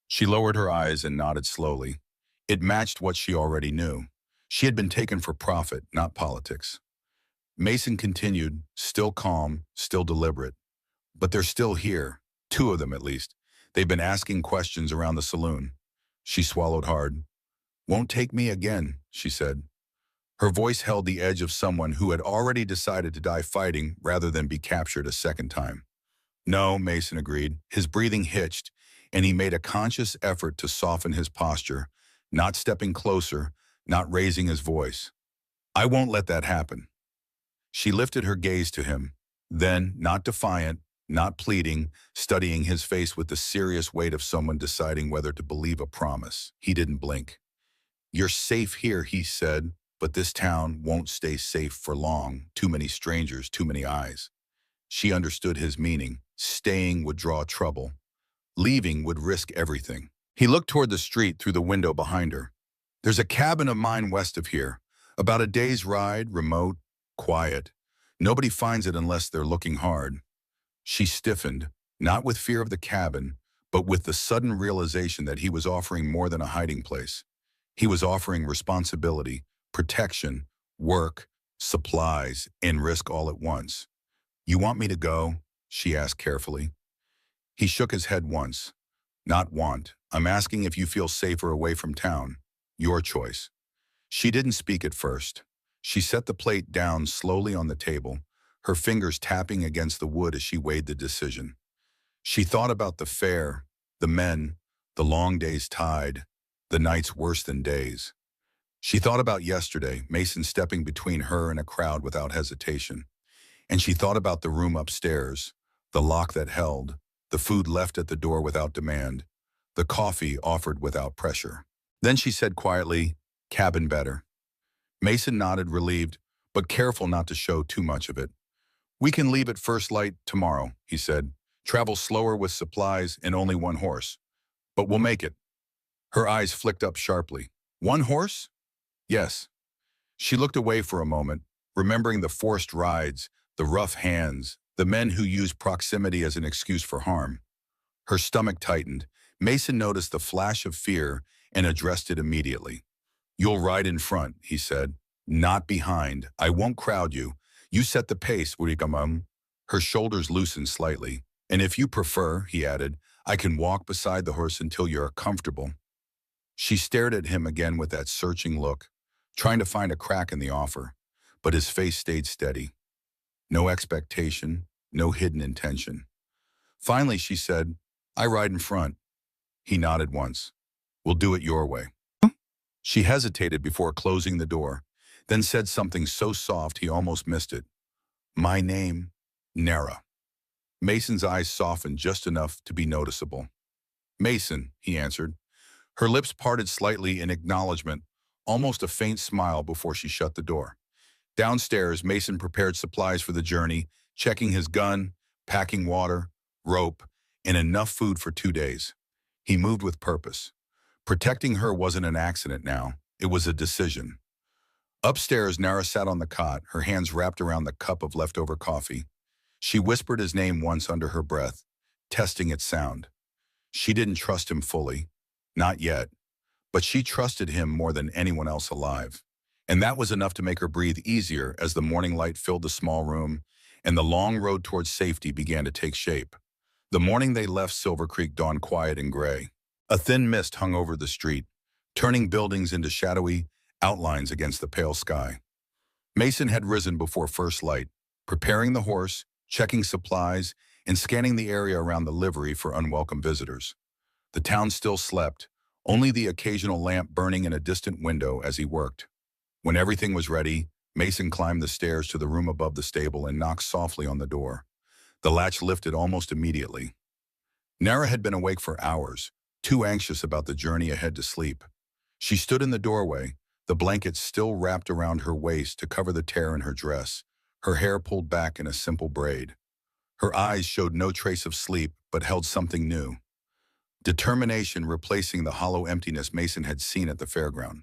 She lowered her eyes and nodded slowly. It matched what she already knew. She had been taken for profit, not politics. Mason continued, still calm, still deliberate. But they're still here, 2 of them at least. They've been asking questions around the saloon. She swallowed hard. Won't take me again, she said. Her voice held the edge of someone who had already decided to die fighting rather than be captured a second time. No, Mason agreed. His breathing hitched, and he made a conscious effort to soften his posture, not stepping closer, not raising his voice. "I won't let that happen." She lifted her gaze to him, then, not defiant, not pleading, studying his face with the serious weight of someone deciding whether to believe a promise. He didn't blink. "You're safe here," he said, "but this town won't stay safe for long. Too many strangers, too many eyes." She understood his meaning. Staying would draw trouble. Leaving would risk everything. He looked toward the street through the window behind her. "There's a cabin of mine west of here. About a day's ride, remote, quiet. Nobody finds it unless they're looking hard." She stiffened, not with fear of the cabin, but with the sudden realization that he was offering more than a hiding place. He was offering responsibility, protection, work, supplies, and risk all at once. "You want me to go?" she asked carefully. He shook his head once. "Not want. I'm asking if you feel safer away from town. Your choice." She didn't speak at first. She set the plate down slowly on the table, her fingers tapping against the wood as she weighed the decision. She thought about the fare, the men, the long days tied, the nights worse than days. She thought about yesterday, Mason stepping between her and a crowd without hesitation. And she thought about the room upstairs, the lock that held, the food left at the door without demand, the coffee offered without pressure. Then she said quietly, "Cabin better." Mason nodded, relieved, but careful not to show too much of it. "We can leave at first light tomorrow," he said. "Travel slower with supplies and only one horse. But we'll make it." Her eyes flicked up sharply. "One horse?" "Yes." She looked away for a moment, remembering the forced rides, the rough hands, the men who used proximity as an excuse for harm. Her stomach tightened. Mason noticed the flash of fear and addressed it immediately. "You'll ride in front," he said. "Not behind. I won't crowd you. You set the pace, Wurigamum." Her shoulders loosened slightly. "And if you prefer," he added, "I can walk beside the horse until you're comfortable." She stared at him again with that searching look, trying to find a crack in the offer, but his face stayed steady. No expectation, no hidden intention. Finally, she said, "I ride in front." He nodded once. "We'll do it your way." She hesitated before closing the door, then said something so soft he almost missed it. "My name, Nara." Mason's eyes softened just enough to be noticeable. "Mason," he answered. Her lips parted slightly in acknowledgement, almost a faint smile before she shut the door. Downstairs, Mason prepared supplies for the journey, checking his gun, packing water, rope, and enough food for 2 days. He moved with purpose. Protecting her wasn't an accident now. It was a decision. Upstairs, Nara sat on the cot, her hands wrapped around the cup of leftover coffee. She whispered his name once under her breath, testing its sound. She didn't trust him fully. Not yet. But she trusted him more than anyone else alive. And that was enough to make her breathe easier as the morning light filled the small room and the long road towards safety began to take shape. The morning they left Silver Creek dawned quiet and gray. A thin mist hung over the street, turning buildings into shadowy outlines against the pale sky. Mason had risen before first light, preparing the horse, checking supplies, and scanning the area around the livery for unwelcome visitors. The town still slept, only the occasional lamp burning in a distant window as he worked. When everything was ready, Mason climbed the stairs to the room above the stable and knocked softly on the door. The latch lifted almost immediately. Nara had been awake for hours, too anxious about the journey ahead to sleep. She stood in the doorway, the blanket still wrapped around her waist to cover the tear in her dress, her hair pulled back in a simple braid. Her eyes showed no trace of sleep, but held something new. Determination replacing the hollow emptiness Mason had seen at the fairground.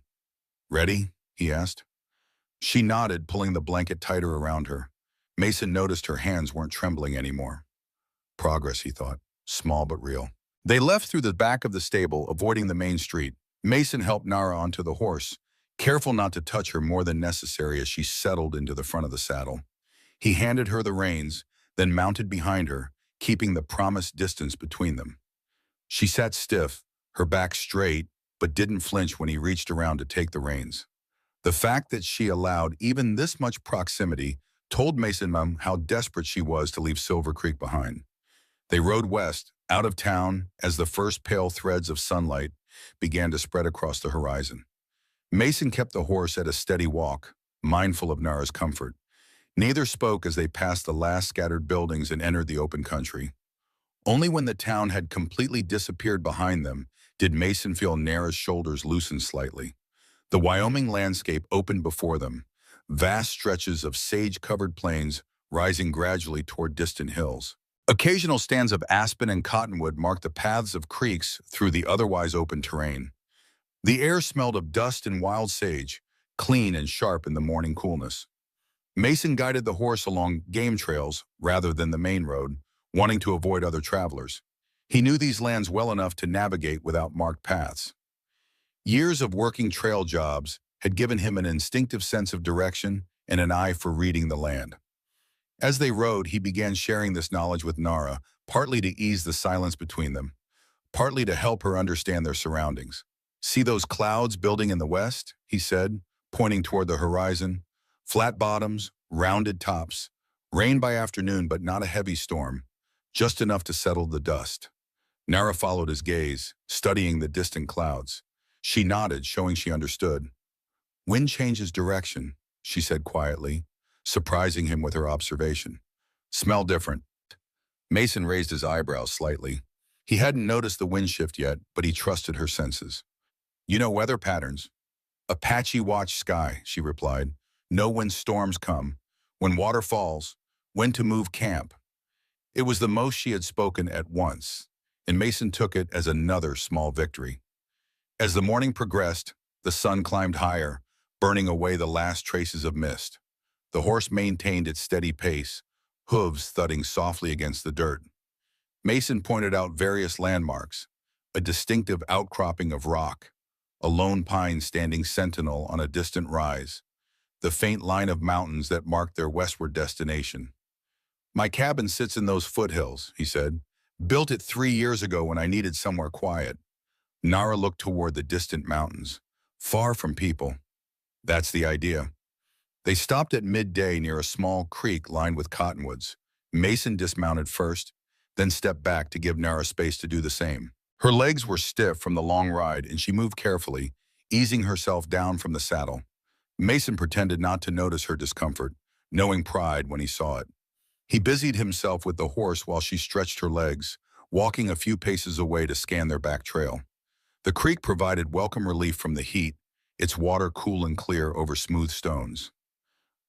"Ready?" he asked. She nodded, pulling the blanket tighter around her. Mason noticed her hands weren't trembling anymore. Progress, he thought, small but real. They left through the back of the stable, avoiding the main street. Mason helped Nara onto the horse, careful not to touch her more than necessary as she settled into the front of the saddle. He handed her the reins, then mounted behind her, keeping the promised distance between them. She sat stiff, her back straight, but didn't flinch when he reached around to take the reins. The fact that she allowed even this much proximity told Mason Mum how desperate she was to leave Silver Creek behind. They rode west, out of town, as the first pale threads of sunlight began to spread across the horizon. Mason kept the horse at a steady walk, mindful of Nara's comfort. Neither spoke as they passed the last scattered buildings and entered the open country. Only when the town had completely disappeared behind them did Mason feel Nara's shoulders loosen slightly. The Wyoming landscape opened before them, vast stretches of sage-covered plains rising gradually toward distant hills. Occasional stands of aspen and cottonwood marked the paths of creeks through the otherwise open terrain. The air smelled of dust and wild sage, clean and sharp in the morning coolness. Mason guided the horse along game trails rather than the main road, wanting to avoid other travelers. He knew these lands well enough to navigate without marked paths. Years of working trail jobs had given him an instinctive sense of direction and an eye for reading the land. As they rode, he began sharing this knowledge with Nara, partly to ease the silence between them, partly to help her understand their surroundings. "See those clouds building in the west?" he said, pointing toward the horizon. "Flat bottoms, rounded tops, rain by afternoon but not a heavy storm, just enough to settle the dust." Nara followed his gaze, studying the distant clouds. She nodded, showing she understood. "Wind changes direction," she said quietly, surprising him with her observation. "Smell different." Mason raised his eyebrows slightly. He hadn't noticed the wind shift yet, but he trusted her senses. "You know weather patterns?" "Apache watch sky," she replied. "Know when storms come, when water falls, when to move camp." It was the most she had spoken at once, and Mason took it as another small victory. As the morning progressed, the sun climbed higher, burning away the last traces of mist. The horse maintained its steady pace, hooves thudding softly against the dirt. Mason pointed out various landmarks, a distinctive outcropping of rock, a lone pine standing sentinel on a distant rise, the faint line of mountains that marked their westward destination. "My cabin sits in those foothills," he said. "Built it 3 years ago when I needed somewhere quiet." Nara looked toward the distant mountains, far from people. "That's the idea." They stopped at midday near a small creek lined with cottonwoods. Mason dismounted first, then stepped back to give Nara space to do the same. Her legs were stiff from the long ride, and she moved carefully, easing herself down from the saddle. Mason pretended not to notice her discomfort, knowing pride when he saw it. He busied himself with the horse while she stretched her legs, walking a few paces away to scan their back trail. The creek provided welcome relief from the heat, its water cool and clear over smooth stones.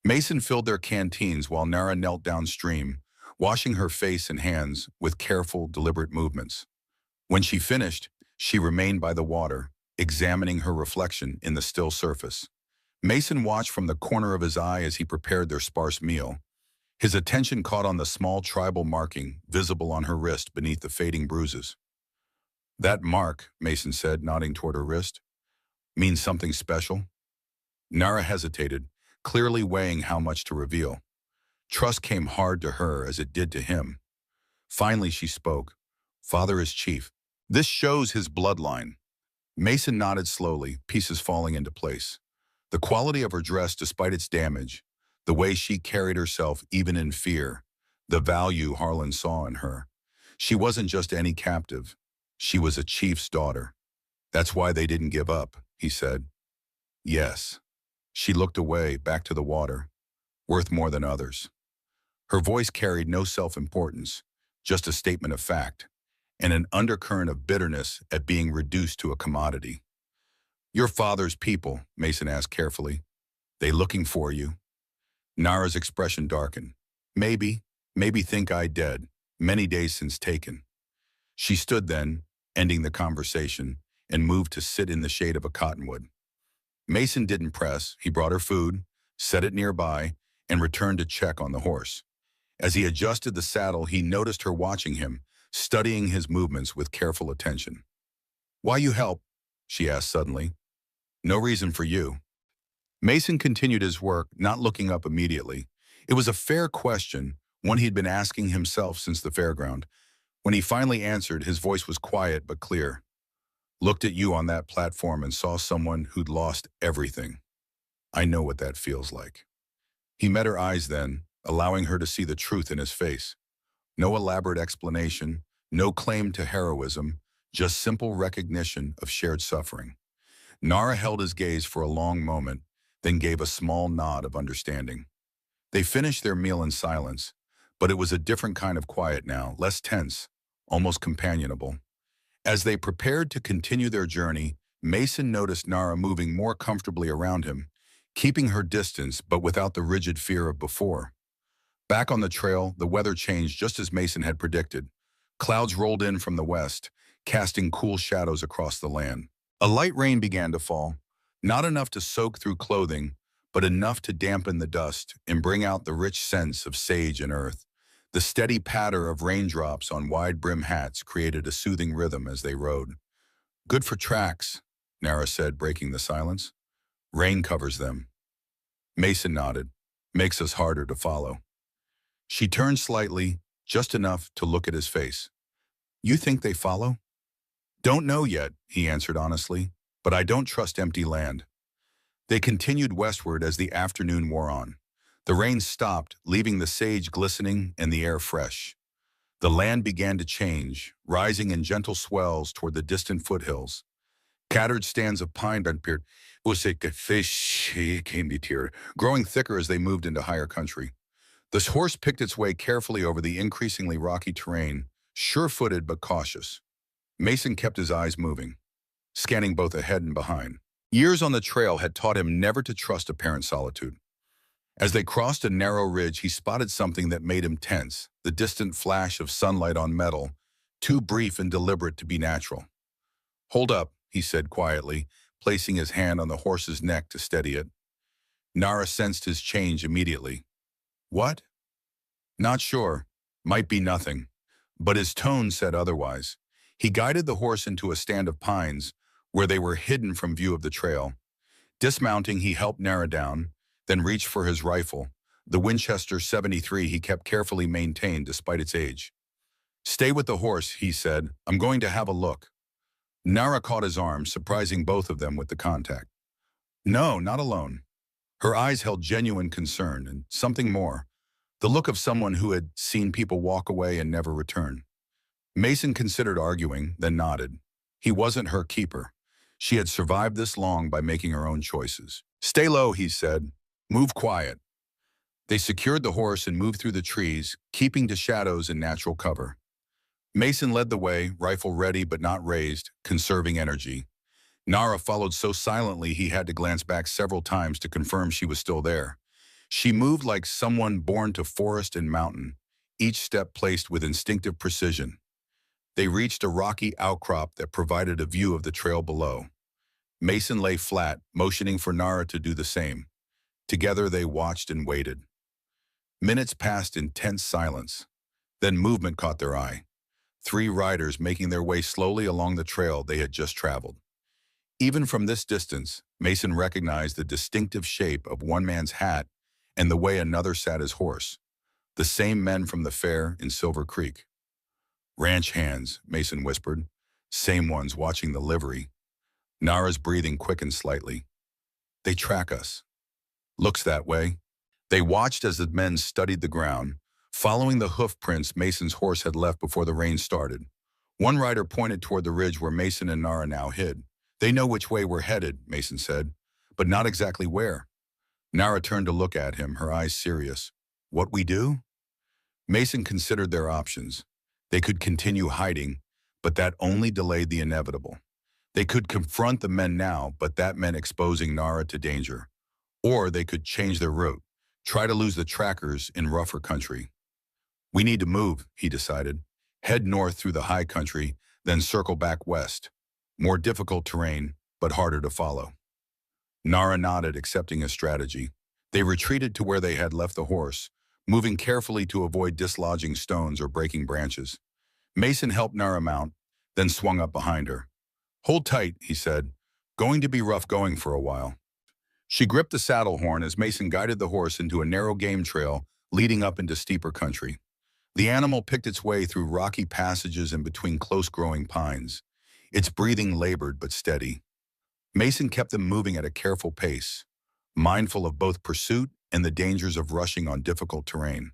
Mason filled their canteens while Nara knelt downstream, washing her face and hands with careful, deliberate movements. When she finished, she remained by the water, examining her reflection in the still surface. Mason watched from the corner of his eye as he prepared their sparse meal. His attention caught on the small tribal marking visible on her wrist beneath the fading bruises. "That mark," Mason said, nodding toward her wrist, "means something special?" Nara hesitated, clearly weighing how much to reveal. Trust came hard to her as it did to him. Finally she spoke. "Father is chief. This shows his bloodline." Mason nodded slowly, pieces falling into place. The quality of her dress despite its damage, the way she carried herself even in fear, the value Harlan saw in her. She wasn't just any captive. She was a chief's daughter. "That's why they didn't give up," he said. "Yes." She looked away, back to the water. "Worth more than others." Her voice carried no self-importance, just a statement of fact, and an undercurrent of bitterness at being reduced to a commodity. "Your father's people," Mason asked carefully. "They looking for you?" Nara's expression darkened. Maybe think I dead, many days since taken." She stood then, ending the conversation, and moved to sit in the shade of a cottonwood. Mason didn't press. He brought her food, set it nearby, and returned to check on the horse. As he adjusted the saddle, he noticed her watching him, studying his movements with careful attention. "Why you help?" she asked suddenly. "No reason for you." Mason continued his work, not looking up immediately. It was a fair question, one he'd been asking himself since the fairground. When he finally answered, his voice was quiet but clear. "Looked at you on that platform and saw someone who'd lost everything. I know what that feels like." He met her eyes then, allowing her to see the truth in his face. No elaborate explanation, no claim to heroism, just simple recognition of shared suffering. Nara held his gaze for a long moment, then gave a small nod of understanding. They finished their meal in silence, but it was a different kind of quiet now, less tense, almost companionable. As they prepared to continue their journey, Mason noticed Nara moving more comfortably around him, keeping her distance but without the rigid fear of before. Back on the trail, the weather changed just as Mason had predicted. Clouds rolled in from the west, casting cool shadows across the land. A light rain began to fall, not enough to soak through clothing, but enough to dampen the dust and bring out the rich scents of sage and earth. The steady patter of raindrops on wide-brim hats created a soothing rhythm as they rode. "Good for tracks," Nara said, breaking the silence. "Rain covers them." Mason nodded. "Makes us harder to follow." She turned slightly, just enough to look at his face. "You think they follow?" "Don't know yet," he answered honestly, "but I don't trust empty land." They continued westward as the afternoon wore on. The rain stopped, leaving the sage glistening and the air fresh. The land began to change, rising in gentle swells toward the distant foothills. Scattered stands of pine appeared, growing thicker as they moved into higher country. The horse picked its way carefully over the increasingly rocky terrain, sure-footed but cautious. Mason kept his eyes moving, scanning both ahead and behind. Years on the trail had taught him never to trust apparent solitude. As they crossed a narrow ridge, he spotted something that made him tense, the distant flash of sunlight on metal, too brief and deliberate to be natural. "Hold up," he said quietly, placing his hand on the horse's neck to steady it. Nara sensed his change immediately. "What?" "Not sure. Might be nothing." But his tone said otherwise. He guided the horse into a stand of pines, where they were hidden from view of the trail. Dismounting, he helped Nara down, then reached for his rifle, the Winchester .73 he kept carefully maintained despite its age. "Stay with the horse," he said. "I'm going to have a look." Nara caught his arm, surprising both of them with the contact. "No, not alone." Her eyes held genuine concern and something more, the look of someone who had seen people walk away and never return. Mason considered arguing, then nodded. He wasn't her keeper. She had survived this long by making her own choices. "Stay low," he said. "Move quiet." They secured the horse and moved through the trees, keeping to shadows and natural cover. Mason led the way, rifle ready but not raised, conserving energy. Nara followed so silently he had to glance back several times to confirm she was still there. She moved like someone born to forest and mountain, each step placed with instinctive precision. They reached a rocky outcrop that provided a view of the trail below. Mason lay flat, motioning for Nara to do the same. Together they watched and waited. Minutes passed in tense silence. Then movement caught their eye. 3 riders making their way slowly along the trail they had just traveled. Even from this distance, Mason recognized the distinctive shape of one man's hat and the way another sat his horse. The same men from the fair in Silver Creek. "Ranch hands," Mason whispered. "Same ones watching the livery." Nara's breathing quickened slightly. "They track us." "Looks that way." They watched as the men studied the ground, following the hoof prints Mason's horse had left before the rain started. One rider pointed toward the ridge where Mason and Nara now hid. "They know which way we're headed," Mason said, "but not exactly where." Nara turned to look at him, her eyes serious. "What we do?" Mason considered their options. They could continue hiding, but that only delayed the inevitable. They could confront the men now, but that meant exposing Nara to danger. Or they could change their route, try to lose the trackers in rougher country. "We need to move," he decided. "Head north through the high country, then circle back west. More difficult terrain, but harder to follow." Nara nodded, accepting his strategy. They retreated to where they had left the horse, moving carefully to avoid dislodging stones or breaking branches. Mason helped Nara mount, then swung up behind her. "Hold tight," he said. "Going to be rough going for a while." She gripped the saddle horn as Mason guided the horse into a narrow game trail leading up into steeper country. The animal picked its way through rocky passages and between close-growing pines. Its breathing labored but steady. Mason kept them moving at a careful pace, mindful of both pursuit and the dangers of rushing on difficult terrain.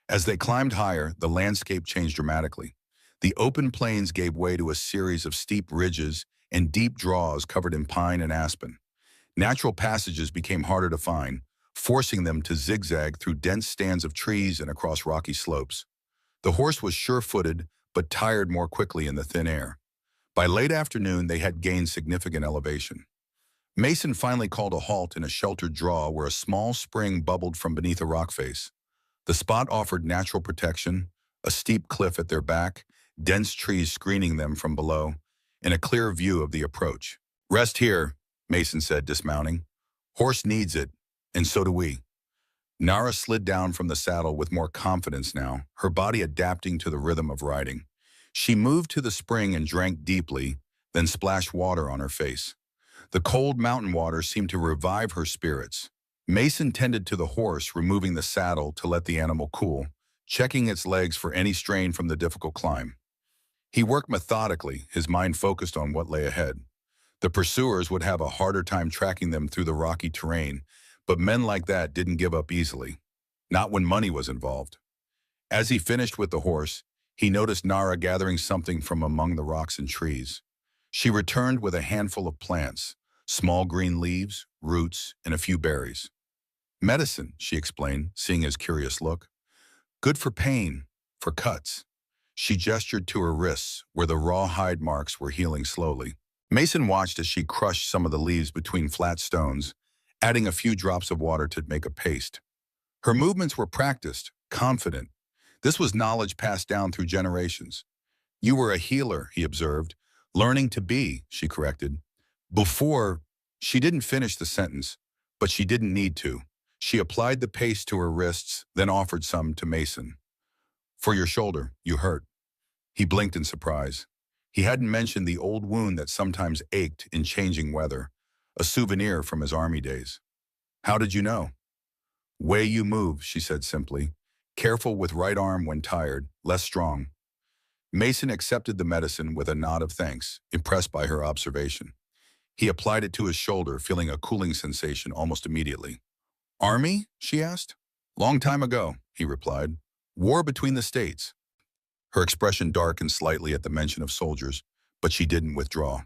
As they climbed higher, the landscape changed dramatically. The open plains gave way to a series of steep ridges, and deep draws covered in pine and aspen. Natural passages became harder to find, forcing them to zigzag through dense stands of trees and across rocky slopes. The horse was sure-footed, but tired more quickly in the thin air. By late afternoon, they had gained significant elevation. Mason finally called a halt in a sheltered draw where a small spring bubbled from beneath a rock face. The spot offered natural protection, a steep cliff at their back, dense trees screening them from below, and a clear view of the approach. "Rest here," Mason said, dismounting. "Horse needs it, and so do we." Nara slid down from the saddle with more confidence now, her body adapting to the rhythm of riding. She moved to the spring and drank deeply, then splashed water on her face. The cold mountain water seemed to revive her spirits. Mason tended to the horse, removing the saddle to let the animal cool, checking its legs for any strain from the difficult climb. He worked methodically, his mind focused on what lay ahead. The pursuers would have a harder time tracking them through the rocky terrain, but men like that didn't give up easily, not when money was involved. As he finished with the horse, he noticed Nara gathering something from among the rocks and trees. She returned with a handful of plants, small green leaves, roots, and a few berries. "Medicine," she explained, seeing his curious look. "Good for pain, for cuts." She gestured to her wrists, where the raw hide marks were healing slowly. Mason watched as she crushed some of the leaves between flat stones, adding a few drops of water to make a paste. Her movements were practiced, confident. This was knowledge passed down through generations. "You were a healer," he observed. "Learning to be," she corrected. Before, she didn't finish the sentence, but she didn't need to. She applied the paste to her wrists, then offered some to Mason. "For your shoulder, you hurt." He blinked in surprise. He hadn't mentioned the old wound that sometimes ached in changing weather, a souvenir from his army days. "How did you know?" "Way you move," she said simply. "Careful with right arm when tired, less strong." Mason accepted the medicine with a nod of thanks, impressed by her observation. He applied it to his shoulder, feeling a cooling sensation almost immediately. "Army?" she asked. "Long time ago," he replied. "War between the states." Her expression darkened slightly at the mention of soldiers, but she didn't withdraw.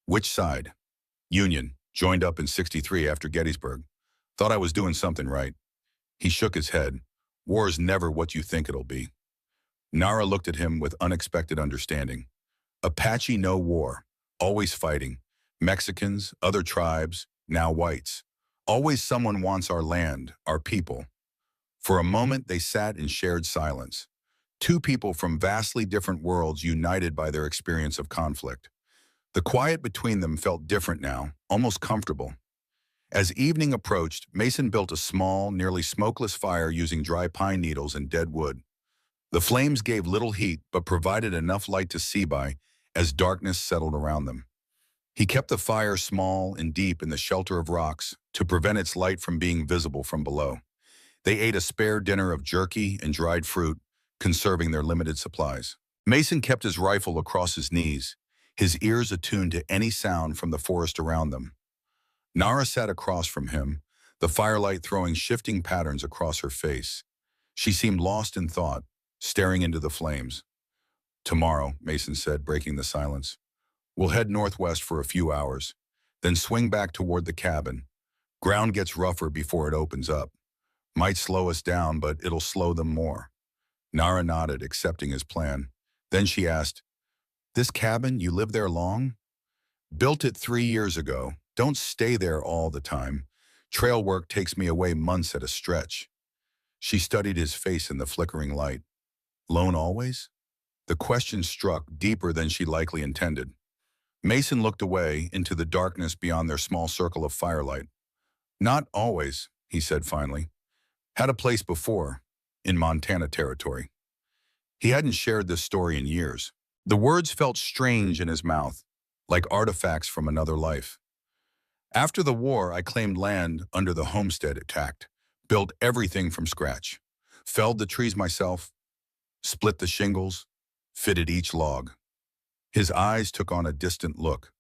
"Which side?" "Union. Joined up in '63 after Gettysburg. Thought I was doing something right." He shook his head. "War's never what you think it'll be." Nara looked at him with unexpected understanding. "Apache no war. Always fighting. Mexicans, other tribes, now whites. Always someone wants our land, our people." For a moment, they sat in shared silence. Two people from vastly different worlds united by their experience of conflict. The quiet between them felt different now, almost comfortable. As evening approached, Mason built a small, nearly smokeless fire using dry pine needles and dead wood. The flames gave little heat, but provided enough light to see by as darkness settled around them. He kept the fire small and deep in the shelter of rocks to prevent its light from being visible from below. They ate a spare dinner of jerky and dried fruit, conserving their limited supplies. Mason kept his rifle across his knees, his ears attuned to any sound from the forest around them. Nara sat across from him, the firelight throwing shifting patterns across her face. She seemed lost in thought, staring into the flames. "Tomorrow," Mason said, breaking the silence. "We'll head northwest for a few hours, then swing back toward the cabin. Ground gets rougher before it opens up. Might slow us down, but it'll slow them more." Nara nodded, accepting his plan. Then she asked, "This cabin, you live there long?" "Built it 3 years ago. Don't stay there all the time. Trail work takes me away months at a stretch." She studied his face in the flickering light. "Lone always?" The question struck deeper than she likely intended. Mason looked away into the darkness beyond their small circle of firelight. "Not always," he said finally. "Had a place before, in Montana territory." He hadn't shared this story in years. The words felt strange in his mouth, like artifacts from another life. "After the war, I claimed land under the homestead attacked, built everything from scratch, felled the trees myself, split the shingles, fitted each log." His eyes took on a distant look.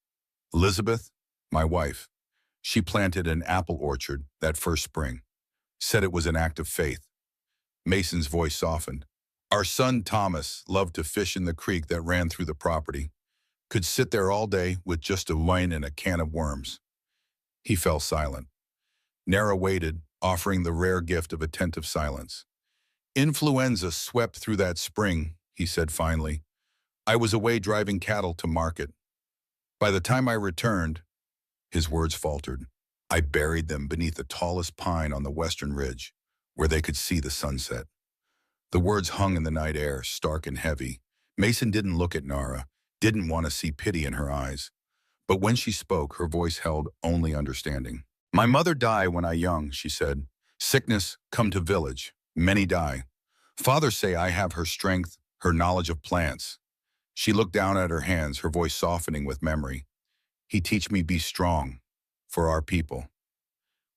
"Elizabeth, my wife, she planted an apple orchard that first spring. Said it was an act of faith." Mason's voice softened. "Our son Thomas loved to fish in the creek that ran through the property. Could sit there all day with just a wine and a can of worms. He fell silent. Nara waited, offering the rare gift of attentive silence. Influenza swept through that spring, he said finally. I was away driving cattle to market. By the time I returned, his words faltered. I buried them beneath the tallest pine on the western ridge, where they could see the sunset. The words hung in the night air, stark and heavy. Mason didn't look at Nara, didn't want to see pity in her eyes. But when she spoke, her voice held only understanding. My mother died when I young, she said. Sickness come to village. Many die. Father say I have her strength, her knowledge of plants. She looked down at her hands, her voice softening with memory. He teach me be strong for our people.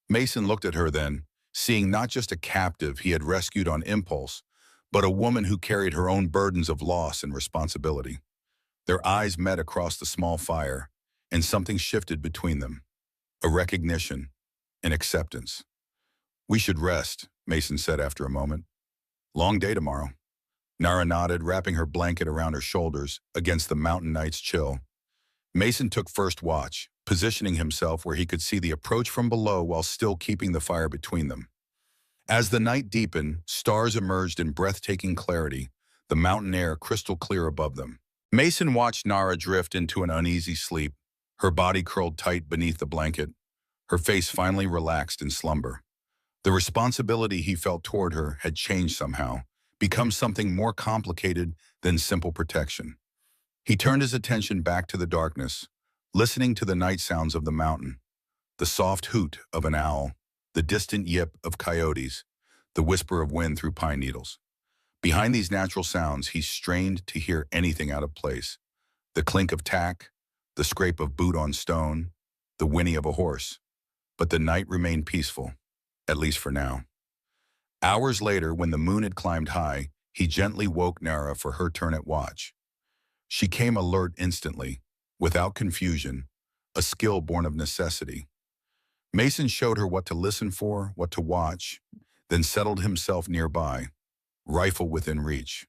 Mason looked at her then, seeing not just a captive he had rescued on impulse, but a woman who carried her own burdens of loss and responsibility. Their eyes met across the small fire, and something shifted between them. A recognition, an acceptance. We should rest, Mason said after a moment. Long day tomorrow. Nara nodded, wrapping her blanket around her shoulders against the mountain night's chill. Mason took first watch, positioning himself where he could see the approach from below while still keeping the fire between them. As the night deepened, stars emerged in breathtaking clarity, the mountain air crystal clear above them. Mason watched Nara drift into an uneasy sleep, her body curled tight beneath the blanket, her face finally relaxed in slumber. The responsibility he felt toward her had changed somehow, become something more complicated than simple protection. He turned his attention back to the darkness, listening to the night sounds of the mountain, the soft hoot of an owl, the distant yip of coyotes, the whisper of wind through pine needles. Behind these natural sounds, he strained to hear anything out of place. The clink of tack, the scrape of boot on stone, the whinny of a horse. But the night remained peaceful, at least for now. Hours later, when the moon had climbed high, he gently woke Nara for her turn at watch. She came alert instantly, without confusion, a skill born of necessity. Mason showed her what to listen for, what to watch, then settled himself nearby, rifle within reach.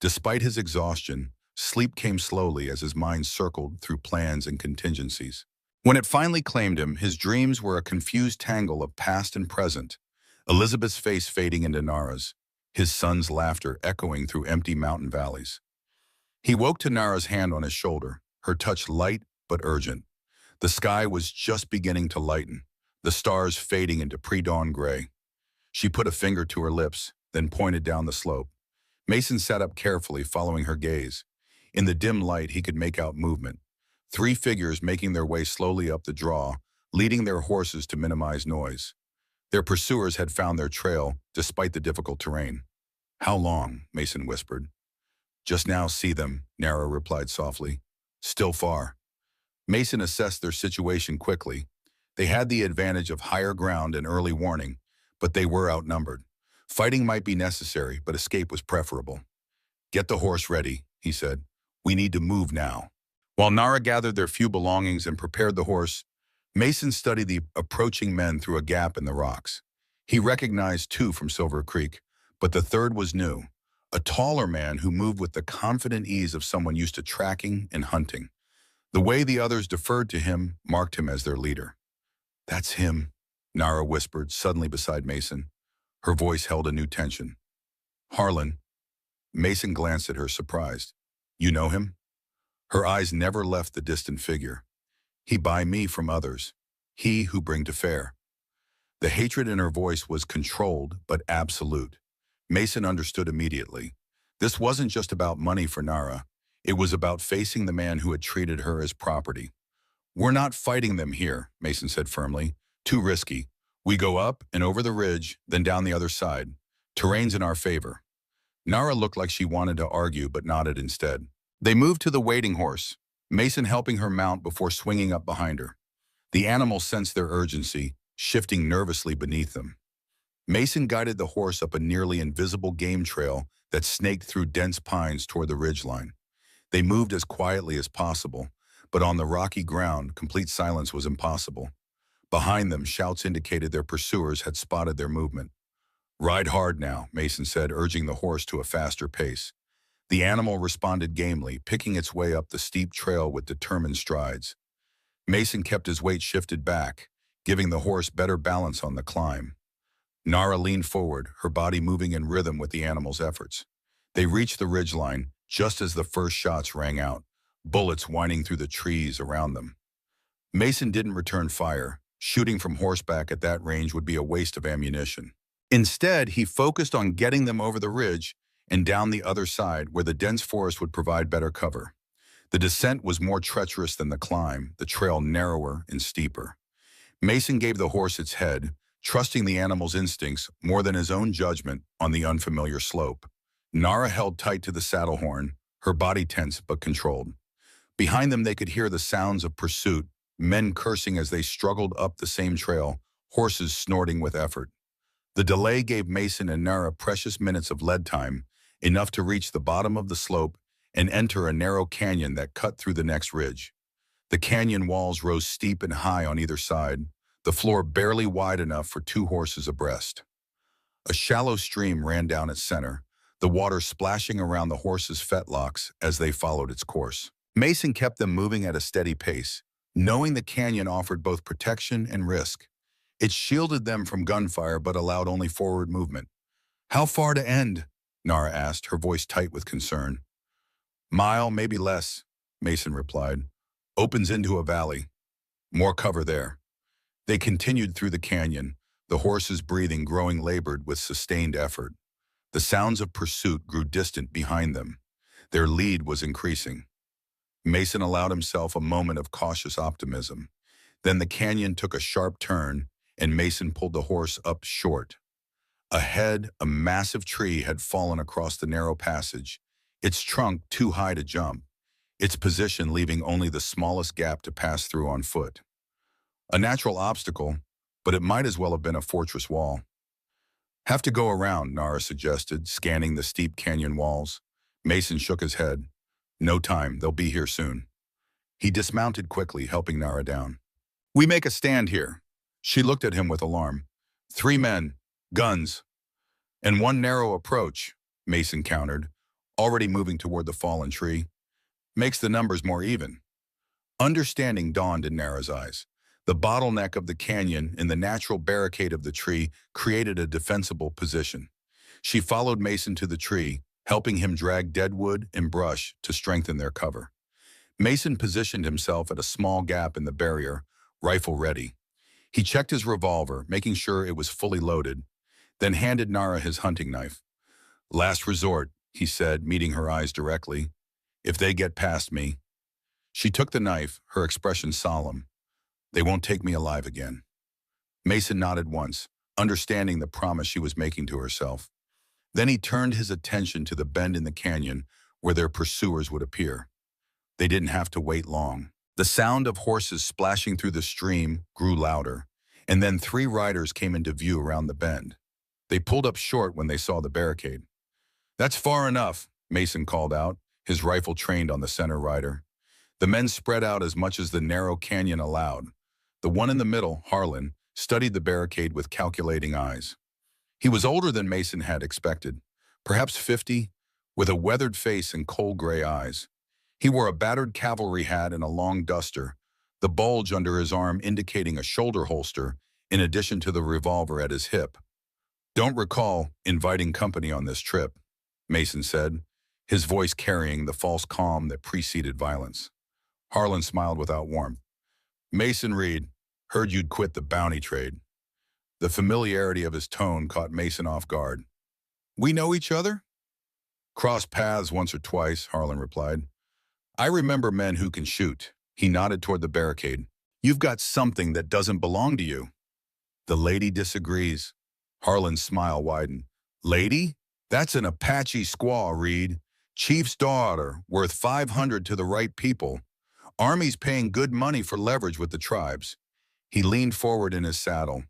Despite his exhaustion, sleep came slowly as his mind circled through plans and contingencies. When it finally claimed him, his dreams were a confused tangle of past and present, Elizabeth's face fading into Nara's, his son's laughter echoing through empty mountain valleys. He woke to Nara's hand on his shoulder, her touch light but urgent. The sky was just beginning to lighten, the stars fading into pre-dawn gray. She put a finger to her lips, then pointed down the slope. Mason sat up carefully, following her gaze. In the dim light, he could make out movement. 3 figures making their way slowly up the draw, leading their horses to minimize noise. Their pursuers had found their trail, despite the difficult terrain. How long? Mason whispered. Just now see them, Nara replied softly. Still far. Mason assessed their situation quickly. They had the advantage of higher ground and early warning, but they were outnumbered. Fighting might be necessary, but escape was preferable. Get the horse ready, he said. We need to move now. While Nara gathered their few belongings and prepared the horse, Mason studied the approaching men through a gap in the rocks. He recognized 2 from Silver Creek, but the third was new, a taller man who moved with the confident ease of someone used to tracking and hunting. The way the others deferred to him marked him as their leader. That's him, Nara whispered, suddenly beside Mason. Her voice held a new tension. Harlan. Mason glanced at her, surprised. You know him? Her eyes never left the distant figure. He buy me from others. He who bring to fair. The hatred in her voice was controlled but absolute. Mason understood immediately. This wasn't just about money for Nara. It was about facing the man who had treated her as property. We're not fighting them here, Mason said firmly. Too risky. We go up and over the ridge, then down the other side. Terrain's in our favor. Nara looked like she wanted to argue but nodded instead. They moved to the waiting horse, Mason helping her mount before swinging up behind her. The animal sensed their urgency, shifting nervously beneath them. Mason guided the horse up a nearly invisible game trail that snaked through dense pines toward the ridgeline. They moved as quietly as possible, but on the rocky ground, complete silence was impossible. Behind them, shouts indicated their pursuers had spotted their movement. Ride hard now, Mason said, urging the horse to a faster pace. The animal responded gamely, picking its way up the steep trail with determined strides. Mason kept his weight shifted back, giving the horse better balance on the climb. Nara leaned forward, her body moving in rhythm with the animal's efforts. They reached the ridgeline just as the first shots rang out, bullets whining through the trees around them. Mason didn't return fire. Shooting from horseback at that range would be a waste of ammunition. Instead, he focused on getting them over the ridge and down the other side where the dense forest would provide better cover. The descent was more treacherous than the climb, the trail narrower and steeper. Mason gave the horse its head, trusting the animal's instincts more than his own judgment on the unfamiliar slope. Nara held tight to the saddle horn, her body tense but controlled. Behind them they could hear the sounds of pursuit, men cursing as they struggled up the same trail, horses snorting with effort. The delay gave Mason and Nara precious minutes of lead time, enough to reach the bottom of the slope and enter a narrow canyon that cut through the next ridge. The canyon walls rose steep and high on either side, the floor barely wide enough for two horses abreast. A shallow stream ran down its center, the water splashing around the horses' fetlocks as they followed its course. Mason kept them moving at a steady pace, knowing the canyon offered both protection and risk. It shielded them from gunfire but allowed only forward movement. "How far to end?" Nara asked, her voice tight with concern. "Mile, maybe less," Mason replied. "Opens into a valley. More cover there." They continued through the canyon, the horses' breathing growing labored with sustained effort. The sounds of pursuit grew distant behind them. Their lead was increasing. Mason allowed himself a moment of cautious optimism. Then the canyon took a sharp turn, and Mason pulled the horse up short. Ahead, a massive tree had fallen across the narrow passage, its trunk too high to jump, its position leaving only the smallest gap to pass through on foot. A natural obstacle, but it might as well have been a fortress wall. "Have to go around," Nara suggested, scanning the steep canyon walls. Mason shook his head. "No time, they'll be here soon." He dismounted quickly, helping Nara down. "We make a stand here." She looked at him with alarm. "3 men, guns, and one narrow approach," Mason countered, already moving toward the fallen tree. "Makes the numbers more even." Understanding dawned in Nara's eyes. The bottleneck of the canyon and the natural barricade of the tree created a defensible position. She followed Mason to the tree, helping him drag dead wood and brush to strengthen their cover. Mason positioned himself at a small gap in the barrier, rifle ready. He checked his revolver, making sure it was fully loaded, then handed Nara his hunting knife. "Last resort," he said, meeting her eyes directly. "If they get past me." She took the knife, her expression solemn. "They won't take me alive again." Mason nodded once, understanding the promise she was making to herself. Then he turned his attention to the bend in the canyon where their pursuers would appear. They didn't have to wait long. The sound of horses splashing through the stream grew louder, and then 3 riders came into view around the bend. They pulled up short when they saw the barricade. "That's far enough," Mason called out, his rifle trained on the center rider. The men spread out as much as the narrow canyon allowed. The one in the middle, Harlan, studied the barricade with calculating eyes. He was older than Mason had expected, perhaps 50, with a weathered face and cold gray eyes. He wore a battered cavalry hat and a long duster, the bulge under his arm indicating a shoulder holster in addition to the revolver at his hip. "Don't recall inviting company on this trip," Mason said, his voice carrying the false calm that preceded violence. Harlan smiled without warmth. "Mason Reed, heard you'd quit the bounty trade." The familiarity of his tone caught Mason off guard. "We know each other?" "Crossed paths once or twice," Harlan replied. "I remember men who can shoot." He nodded toward the barricade. "You've got something that doesn't belong to you." "The lady disagrees." Harlan's smile widened. "Lady? That's an Apache squaw, Reed. Chief's daughter, worth 500 to the right people. Army's paying good money for leverage with the tribes." He leaned forward in his saddle.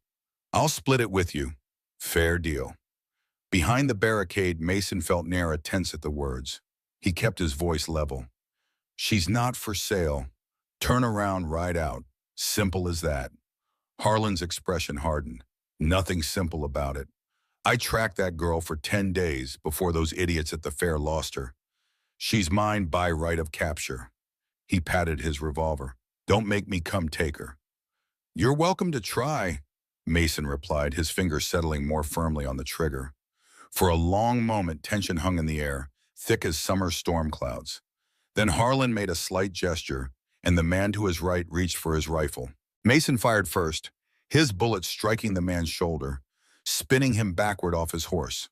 "I'll split it with you. Fair deal." Behind the barricade, Mason felt Nara tense at the words. He kept his voice level. "She's not for sale. Turn around, ride out. Simple as that." Harlan's expression hardened. "Nothing simple about it. I tracked that girl for 10 days before those idiots at the fair lost her. She's mine by right of capture. He patted his revolver. Don't make me come take her. You're welcome to try, Mason replied, his fingers settling more firmly on the trigger. For a long moment, tension hung in the air, thick as summer storm clouds. Then Harlan made a slight gesture, and the man to his right reached for his rifle. Mason fired first, his bullet striking the man's shoulder, spinning him backward off his horse.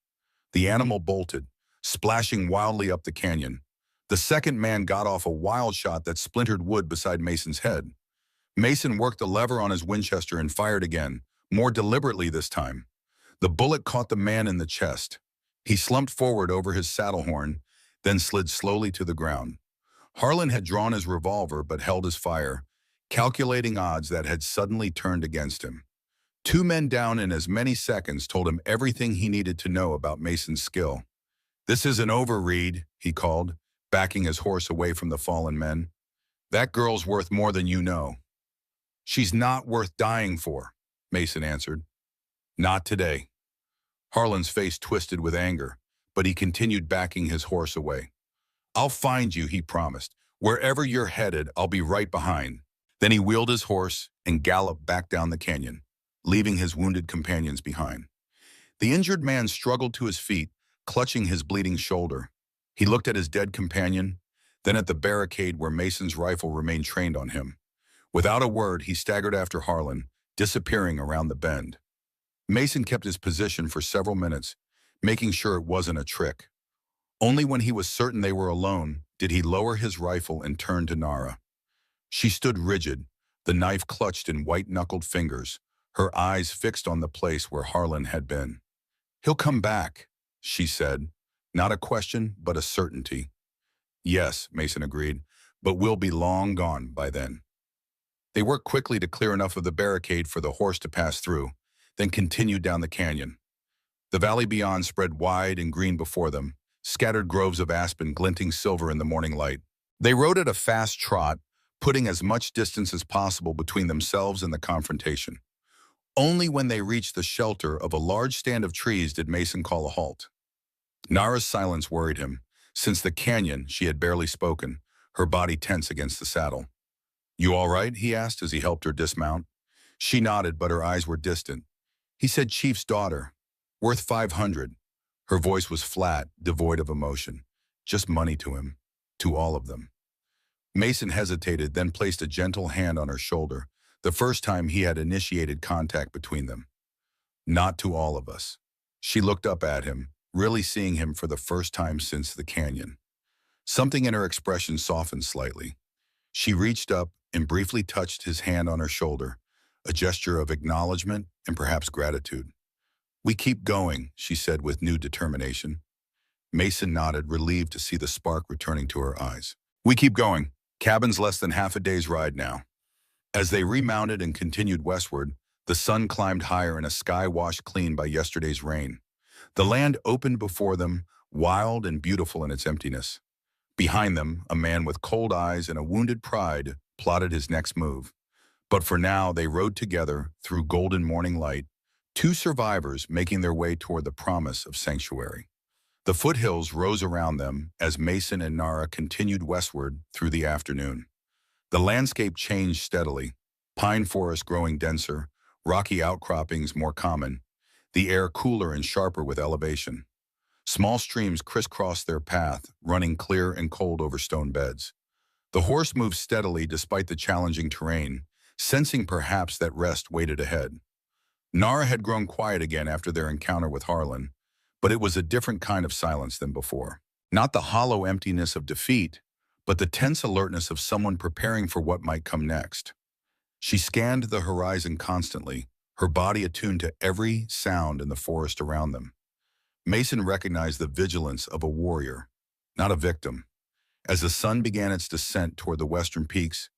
The animal bolted, splashing wildly up the canyon. The second man got off a wild shot that splintered wood beside Mason's head. Mason worked the lever on his Winchester and fired again, more deliberately this time. The bullet caught the man in the chest. He slumped forward over his saddle horn, then slid slowly to the ground. Harlan had drawn his revolver but held his fire, calculating odds that had suddenly turned against him. Two men down in as many seconds told him everything he needed to know about Mason's skill. "This isn't over, Reed," he called, backing his horse away from the fallen men. "That girl's worth more than you know." "She's not worth dying for," Mason answered. "Not today." Harlan's face twisted with anger, but he continued backing his horse away. "I'll find you," he promised. "Wherever you're headed, I'll be right behind." Then he wheeled his horse and galloped back down the canyon, leaving his wounded companions behind. The injured man struggled to his feet, clutching his bleeding shoulder. He looked at his dead companion, then at the barricade where Mason's rifle remained trained on him. Without a word, he staggered after Harlan, disappearing around the bend. Mason kept his position for several minutes, making sure it wasn't a trick. Only when he was certain they were alone did he lower his rifle and turn to Nara. She stood rigid, the knife clutched in white-knuckled fingers, her eyes fixed on the place where Harlan had been. "He'll come back," she said, not a question, but a certainty. "Yes," Mason agreed, "but we'll be long gone by then." They worked quickly to clear enough of the barricade for the horse to pass through, then continued down the canyon. The valley beyond spread wide and green before them, scattered groves of aspen glinting silver in the morning light. They rode at a fast trot, putting as much distance as possible between themselves and the confrontation. Only when they reached the shelter of a large stand of trees did Mason call a halt. Nara's silence worried him. Since the canyon, she had barely spoken, her body tense against the saddle. "You all right?" he asked as he helped her dismount. She nodded, but her eyes were distant. "He said Chief's daughter. Worth 500. Her voice was flat, devoid of emotion. Just money to him. To all of them. Mason hesitated, then placed a gentle hand on her shoulder, the first time he had initiated contact between them. "Not to all of us." She looked up at him, really seeing him for the first time since the canyon. Something in her expression softened slightly. She reached up and briefly touched his hand on her shoulder, a gesture of acknowledgement and perhaps gratitude. "We keep going," she said with new determination. Mason nodded, relieved to see the spark returning to her eyes. "We keep going. Cabin's less than half a day's ride now." As they remounted and continued westward, the sun climbed higher in a sky washed clean by yesterday's rain. The land opened before them, wild and beautiful in its emptiness. Behind them, a man with cold eyes and a wounded pride plotted his next move. But for now, they rode together through golden morning light, two survivors making their way toward the promise of sanctuary. The foothills rose around them as Mason and Nara continued westward through the afternoon. The landscape changed steadily, pine forest growing denser, rocky outcroppings more common, the air cooler and sharper with elevation. Small streams crisscrossed their path, running clear and cold over stone beds. The horse moved steadily despite the challenging terrain, sensing perhaps that rest waited ahead. Nara had grown quiet again after their encounter with Harlan, but it was a different kind of silence than before. Not the hollow emptiness of defeat, but the tense alertness of someone preparing for what might come next. She scanned the horizon constantly, her body attuned to every sound in the forest around them. Mason recognized the vigilance of a warrior, not a victim. As the sun began its descent toward the western peaks,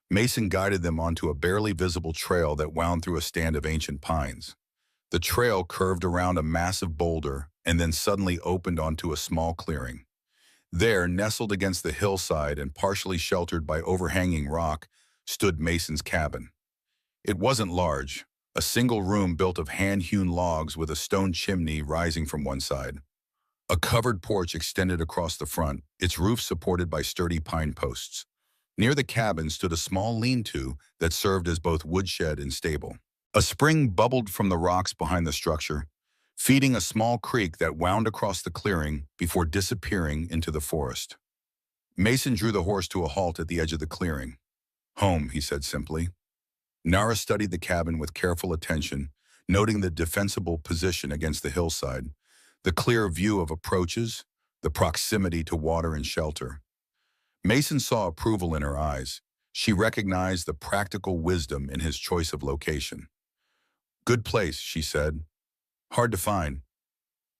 Mason guided them onto a barely visible trail that wound through a stand of ancient pines. The trail curved around a massive boulder and then suddenly opened onto a small clearing. There, nestled against the hillside and partially sheltered by overhanging rock, stood Mason's cabin. It wasn't large, a single room built of hand-hewn logs with a stone chimney rising from one side. A covered porch extended across the front, its roof supported by sturdy pine posts. Near the cabin stood a small lean-to that served as both woodshed and stable. A spring bubbled from the rocks behind the structure, feeding a small creek that wound across the clearing before disappearing into the forest. Mason drew the horse to a halt at the edge of the clearing. "Home," he said simply. Nara studied the cabin with careful attention, noting the defensible position against the hillside, the clear view of approaches, the proximity to water and shelter. Mason saw approval in her eyes. She recognized the practical wisdom in his choice of location. "Good place," she said. "Hard to find."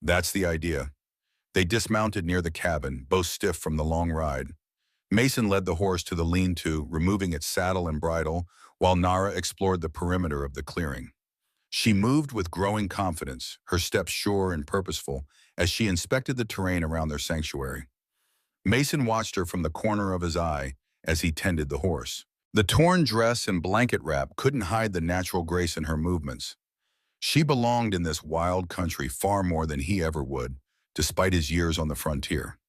"That's the idea." They dismounted near the cabin, both stiff from the long ride. Mason led the horse to the lean-to, removing its saddle and bridle, while Nara explored the perimeter of the clearing. She moved with growing confidence, her steps sure and purposeful, as she inspected the terrain around their sanctuary. Mason watched her from the corner of his eye as he tended the horse. The torn dress and blanket wrap couldn't hide the natural grace in her movements. She belonged in this wild country far more than he ever would, despite his years on the frontier.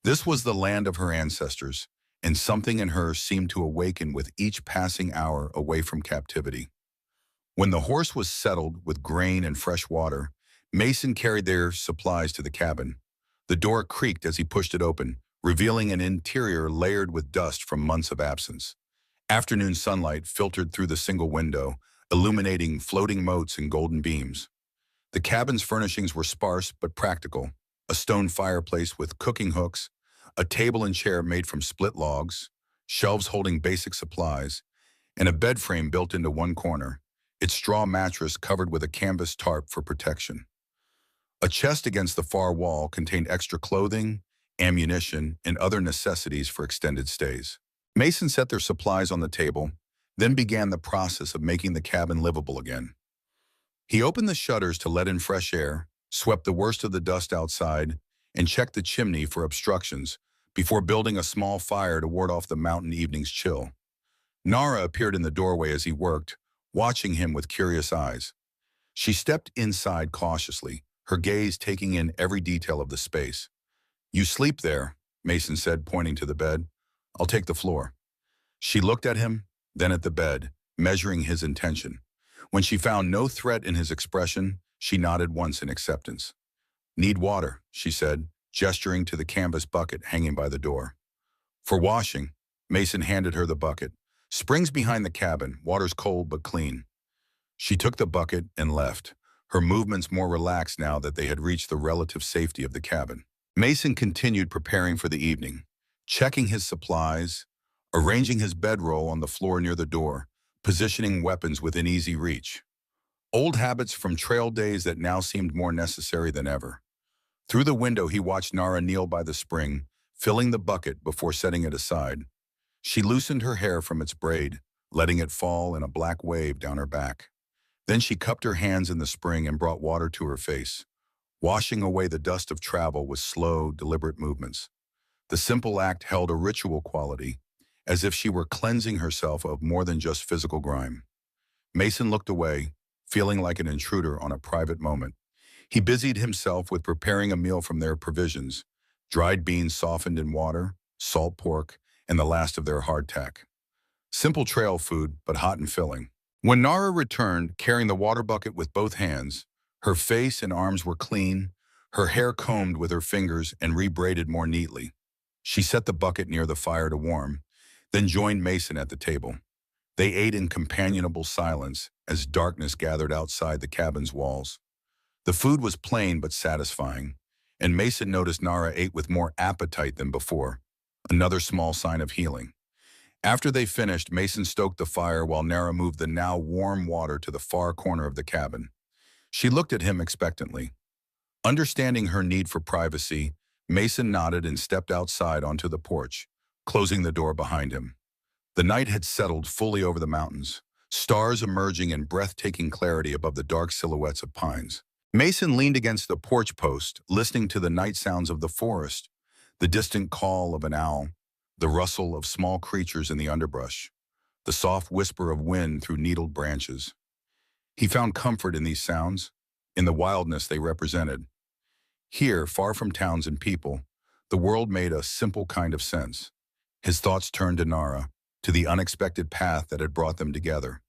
This was the land of her ancestors, and something in her seemed to awaken with each passing hour away from captivity. When the horse was settled with grain and fresh water, Mason carried their supplies to the cabin. The door creaked as he pushed it open, revealing an interior layered with dust from months of absence. Afternoon sunlight filtered through the single window, illuminating floating moats and golden beams. The cabin's furnishings were sparse but practical: a stone fireplace with cooking hooks, a table and chair made from split logs, shelves holding basic supplies, and a bed frame built into one corner, its straw mattress covered with a canvas tarp for protection. A chest against the far wall contained extra clothing, ammunition, and other necessities for extended stays. Mason set their supplies on the table, then began the process of making the cabin livable again. He opened the shutters to let in fresh air, swept the worst of the dust outside, and checked the chimney for obstructions before building a small fire to ward off the mountain evening's chill. Nara appeared in the doorway as he worked, watching him with curious eyes. She stepped inside cautiously, her gaze taking in every detail of the space. "You sleep there," Mason said, pointing to the bed. "I'll take the floor." She looked at him, then at the bed, measuring his intention. When she found no threat in his expression, she nodded once in acceptance. "Need water," she said, gesturing to the canvas bucket hanging by the door. "For washing." Mason handed her the bucket. "Springs behind the cabin, water's cold but clean." She took the bucket and left, her movements more relaxed now that they had reached the relative safety of the cabin. Mason continued preparing for the evening, checking his supplies, arranging his bedroll on the floor near the door, positioning weapons within easy reach. Old habits from trail days that now seemed more necessary than ever. Through the window, he watched Nara kneel by the spring, filling the bucket before setting it aside. She loosened her hair from its braid, letting it fall in a black wave down her back. Then she cupped her hands in the spring and brought water to her face, washing away the dust of travel with slow, deliberate movements. The simple act held a ritual quality, as if she were cleansing herself of more than just physical grime. Mason looked away, feeling like an intruder on a private moment. He busied himself with preparing a meal from their provisions: dried beans softened in water, salt pork, and the last of their hardtack. Simple trail food, but hot and filling. When Nara returned, carrying the water bucket with both hands, her face and arms were clean, her hair combed with her fingers and rebraided more neatly. She set the bucket near the fire to warm, then joined Mason at the table. They ate in companionable silence as darkness gathered outside the cabin's walls. The food was plain but satisfying, and Mason noticed Nara ate with more appetite than before, another small sign of healing. After they finished, Mason stoked the fire while Nara moved the now warm water to the far corner of the cabin. She looked at him expectantly. Understanding her need for privacy, Mason nodded and stepped outside onto the porch, closing the door behind him. The night had settled fully over the mountains, stars emerging in breathtaking clarity above the dark silhouettes of pines. Mason leaned against the porch post, listening to the night sounds of the forest, the distant call of an owl, the rustle of small creatures in the underbrush, the soft whisper of wind through needled branches. He found comfort in these sounds, in the wildness they represented. Here, far from towns and people, the world made a simple kind of sense. His thoughts turned to Nara, to the unexpected path that had brought them together.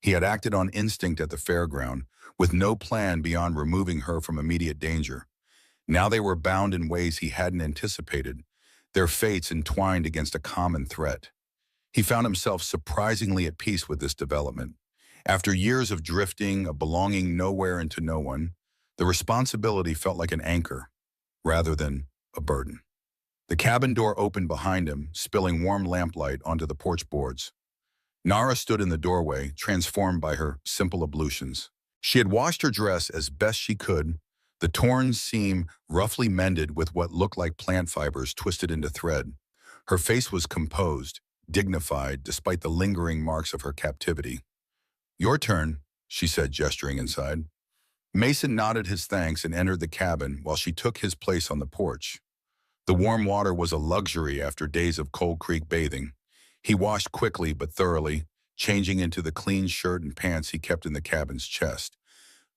He had acted on instinct at the fairground, with no plan beyond removing her from immediate danger. Now they were bound in ways he hadn't anticipated, their fates entwined against a common threat. He found himself surprisingly at peace with this development. After years of drifting, of belonging nowhere and to no one, the responsibility felt like an anchor, rather than a burden. The cabin door opened behind him, spilling warm lamplight onto the porch boards. Nara stood in the doorway, transformed by her simple ablutions. She had washed her dress as best she could, the torn seam roughly mended with what looked like plant fibers twisted into thread. Her face was composed, dignified, despite the lingering marks of her captivity. "Your turn," she said, gesturing inside. Mason nodded his thanks and entered the cabin while she took his place on the porch. The warm water was a luxury after days of Cold Creek bathing. He washed quickly but thoroughly, changing into the clean shirt and pants he kept in the cabin's chest.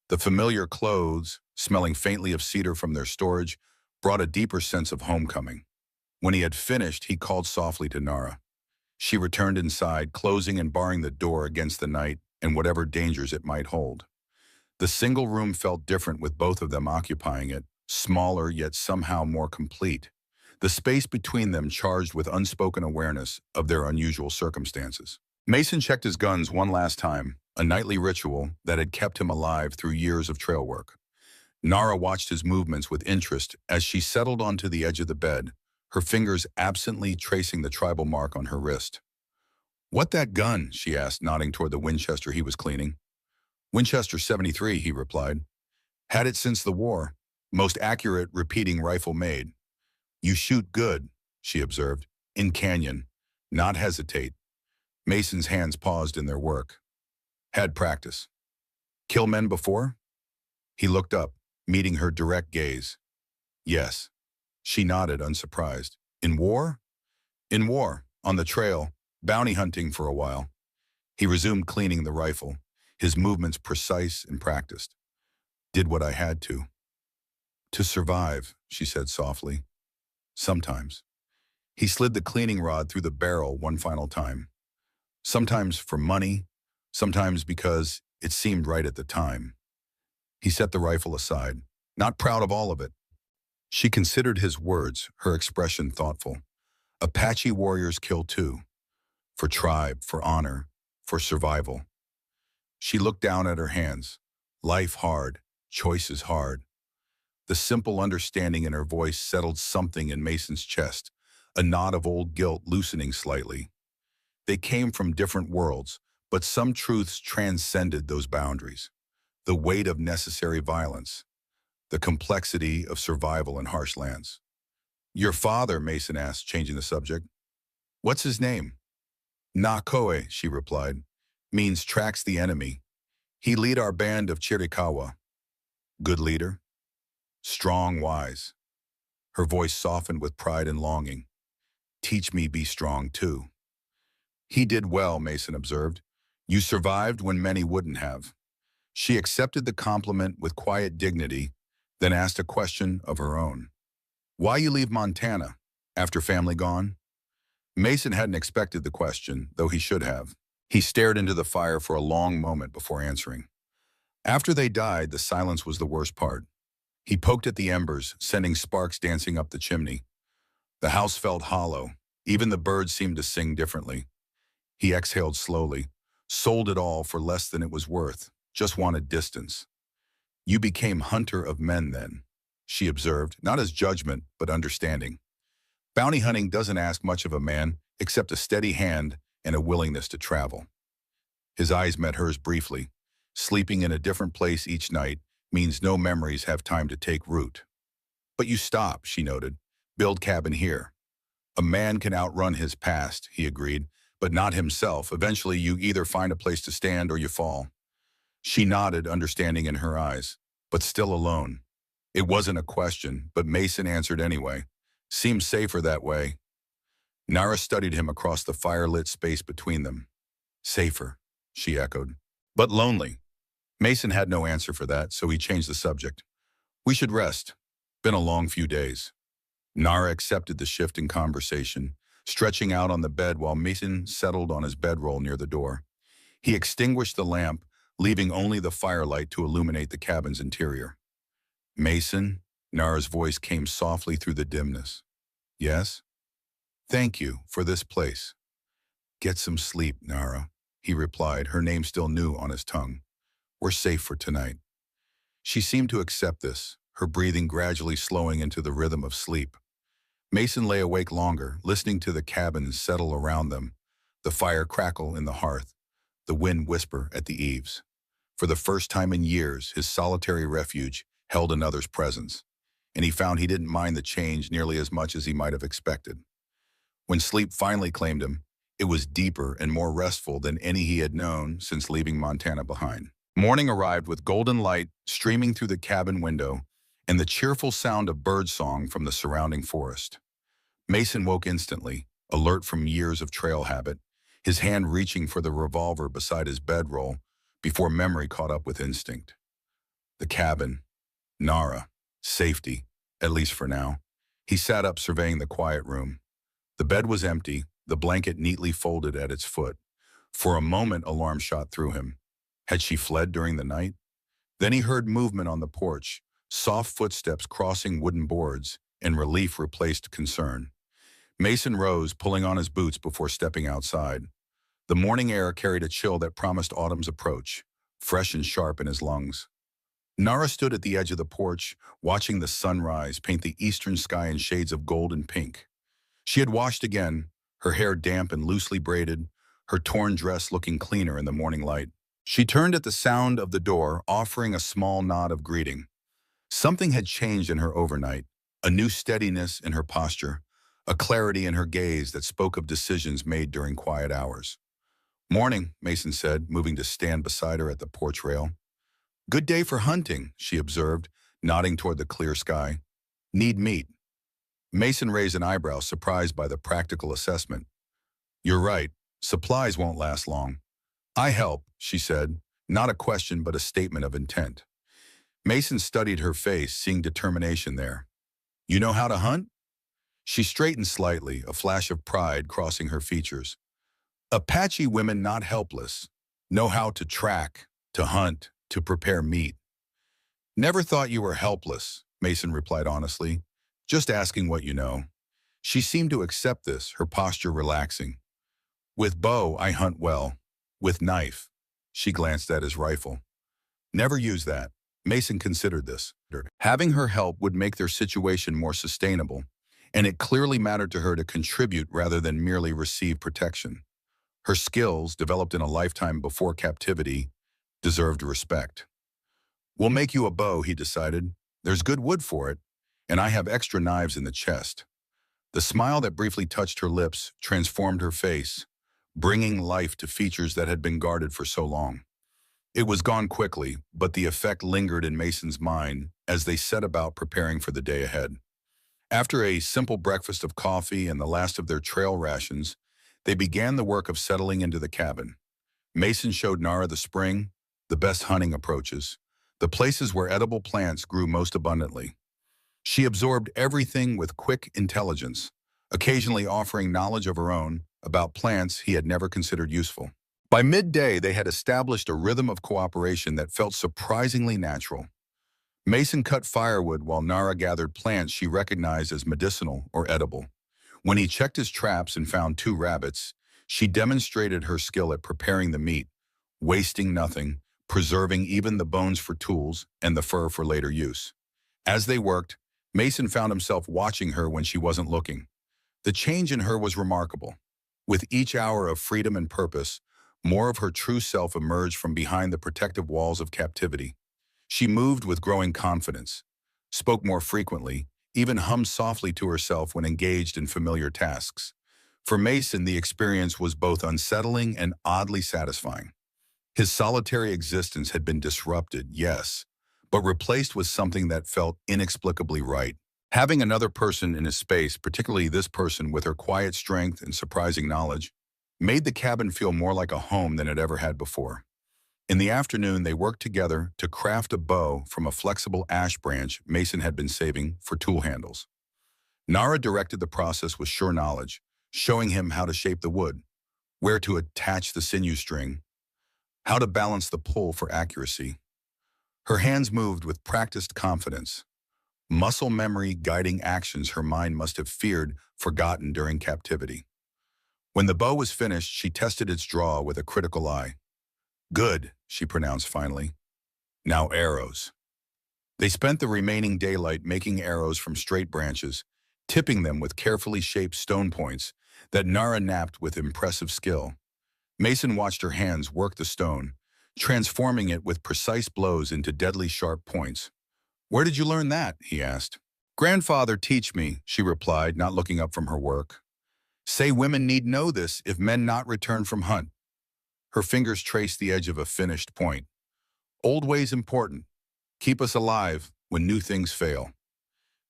The familiar clothes, smelling faintly of cedar from their storage, brought a deeper sense of homecoming. When he had finished, he called softly to Nara. She returned inside, closing and barring the door against the night and whatever dangers it might hold. The single room felt different with both of them occupying it, smaller yet somehow more complete. The space between them charged with unspoken awareness of their unusual circumstances. Mason checked his guns one last time, a nightly ritual that had kept him alive through years of trail work. Nara watched his movements with interest as she settled onto the edge of the bed, her fingers absently tracing the tribal mark on her wrist. "What that gun?" she asked, nodding toward the Winchester he was cleaning. "Winchester 73, he replied. "Had it since the war. Most accurate repeating rifle made." "You shoot good," she observed. "In canyon. Not hesitate." Mason's hands paused in their work. "Had practice." "Kill men before?" He looked up, meeting her direct gaze. "Yes." She nodded, unsurprised. "In war?" "In war. On the trail. Bounty hunting for a while." He resumed cleaning the rifle, his movements precise and practiced. "Did what I had to." "To survive," she said softly. "Sometimes." He slid the cleaning rod through the barrel one final time. "Sometimes for money, sometimes because it seemed right at the time." He set the rifle aside, not proud of all of it. She considered his words, her expression thoughtful. Apache warriors kill too. For tribe, for honor, for survival. She looked down at her hands. Life hard, choices hard. The simple understanding in her voice settled something in Mason's chest, a knot of old guilt loosening slightly. They came from different worlds, but some truths transcended those boundaries. The weight of necessary violence, the complexity of survival in harsh lands. "Your father," Mason asked, changing the subject. "What's his name?" "Nakoe," she replied, "means tracks the enemy. He lead our band of Chiricahua." "Good leader?" "Strong, wise." Her voice softened with pride and longing. "Teach me be strong too." "He did well," Mason observed. "You survived when many wouldn't have." She accepted the compliment with quiet dignity, then asked a question of her own. "Why you leave Montana? After family gone?" Mason hadn't expected the question, though he should have. He stared into the fire for a long moment before answering. After they died, the silence was the worst part. He poked at the embers, sending sparks dancing up the chimney. The house felt hollow. Even the birds seemed to sing differently. He exhaled slowly, sold it all for less than it was worth, just wanted distance. "You became hunter of men then," she observed, not as judgment, but understanding. "Bounty hunting doesn't ask much of a man, except a steady hand and a willingness to travel." His eyes met hers briefly. Sleeping in a different place each night means no memories have time to take root. "But you stop," she noted. "Build cabin here." "A man can outrun his past," he agreed, "but not himself. Eventually you either find a place to stand or you fall." She nodded, understanding in her eyes, but still alone. It wasn't a question, but Mason answered anyway. "Seems safer that way." Nara studied him across the fire-lit space between them. "Safer," she echoed. "But lonely." Mason had no answer for that, so he changed the subject. "We should rest." Been a long few days. Nara accepted the shift in conversation, stretching out on the bed while Mason settled on his bedroll near the door. He extinguished the lamp, leaving only the firelight to illuminate the cabin's interior. Mason, Nara's voice came softly through the dimness. Yes? Thank you for this place. Get some sleep, Nara, he replied, her name still new on his tongue. We're safe for tonight. She seemed to accept this, her breathing gradually slowing into the rhythm of sleep. Mason lay awake longer, listening to the cabin settle around them, the fire crackle in the hearth, the wind whisper at the eaves. For the first time in years, his solitary refuge held another's presence, and he found he didn't mind the change nearly as much as he might have expected. When sleep finally claimed him, it was deeper and more restful than any he had known since leaving Montana behind. Morning arrived with golden light streaming through the cabin window and the cheerful sound of birdsong from the surrounding forest. Mason woke instantly, alert from years of trail habit, his hand reaching for the revolver beside his bedroll before memory caught up with instinct. The cabin, Nara, safety, at least for now. He sat up surveying the quiet room. The bed was empty, the blanket neatly folded at its foot. For a moment, alarm shot through him. Had she fled during the night? Then he heard movement on the porch, soft footsteps crossing wooden boards, and relief replaced concern. Mason rose, pulling on his boots before stepping outside. The morning air carried a chill that promised autumn's approach, fresh and sharp in his lungs. Nara stood at the edge of the porch, watching the sunrise paint the eastern sky in shades of gold and pink. She had washed again, her hair damp and loosely braided, her torn dress looking cleaner in the morning light. She turned at the sound of the door, offering a small nod of greeting. Something had changed in her overnight, a new steadiness in her posture, a clarity in her gaze that spoke of decisions made during quiet hours. Morning, Mason said, moving to stand beside her at the porch rail. Good day for hunting, she observed, nodding toward the clear sky. Need meat. Mason raised an eyebrow, surprised by the practical assessment. You're right. Supplies won't last long. I help, she said, not a question but a statement of intent. Mason studied her face, seeing determination there. You know how to hunt? She straightened slightly, a flash of pride crossing her features. Apache women not helpless, know how to track, to hunt, to prepare meat. Never thought you were helpless, Mason replied honestly. Just asking what you know. She seemed to accept this, her posture relaxing. With bow, I hunt well. With knife. She glanced at his rifle. Never use that. Mason considered this. Having her help would make their situation more sustainable, and it clearly mattered to her to contribute rather than merely receive protection. Her skills, developed in a lifetime before captivity, deserved respect. We'll make you a bow, he decided. There's good wood for it, and I have extra knives in the chest. The smile that briefly touched her lips transformed her face, bringing life to features that had been guarded for so long. It was gone quickly, but the effect lingered in Mason's mind as they set about preparing for the day ahead. After a simple breakfast of coffee and the last of their trail rations, they began the work of settling into the cabin. Mason showed Nara the spring, the best hunting approaches, the places where edible plants grew most abundantly. She absorbed everything with quick intelligence, occasionally offering knowledge of her own about plants he had never considered useful. By midday, they had established a rhythm of cooperation that felt surprisingly natural. Mason cut firewood while Nara gathered plants she recognized as medicinal or edible. When he checked his traps and found 2 rabbits, she demonstrated her skill at preparing the meat, wasting nothing, preserving even the bones for tools and the fur for later use. As they worked, Mason found himself watching her when she wasn't looking. The change in her was remarkable. With each hour of freedom and purpose, more of her true self emerged from behind the protective walls of captivity. She moved with growing confidence, spoke more frequently, even hummed softly to herself when engaged in familiar tasks. For Mason, the experience was both unsettling and oddly satisfying. His solitary existence had been disrupted, yes, but replaced with something that felt inexplicably right. Having another person in his space, particularly this person with her quiet strength and surprising knowledge, made the cabin feel more like a home than it ever had before. In the afternoon, they worked together to craft a bow from a flexible ash branch Mason had been saving for tool handles. Nara directed the process with sure knowledge, showing him how to shape the wood, where to attach the sinew string, how to balance the pull for accuracy. Her hands moved with practiced confidence, muscle memory guiding actions her mind must have feared forgotten during captivity. When the bow was finished, she tested its draw with a critical eye. "Good," she pronounced finally. "Now arrows." They spent the remaining daylight making arrows from straight branches, tipping them with carefully shaped stone points that Nara knapped with impressive skill. Mason watched her hands work the stone, transforming it with precise blows into deadly sharp points. "Where did you learn that?" he asked. "Grandfather teach me," she replied, not looking up from her work. "Say women need know this if men not return from hunt." Her fingers traced the edge of a finished point. "Old ways important. Keep us alive when new things fail."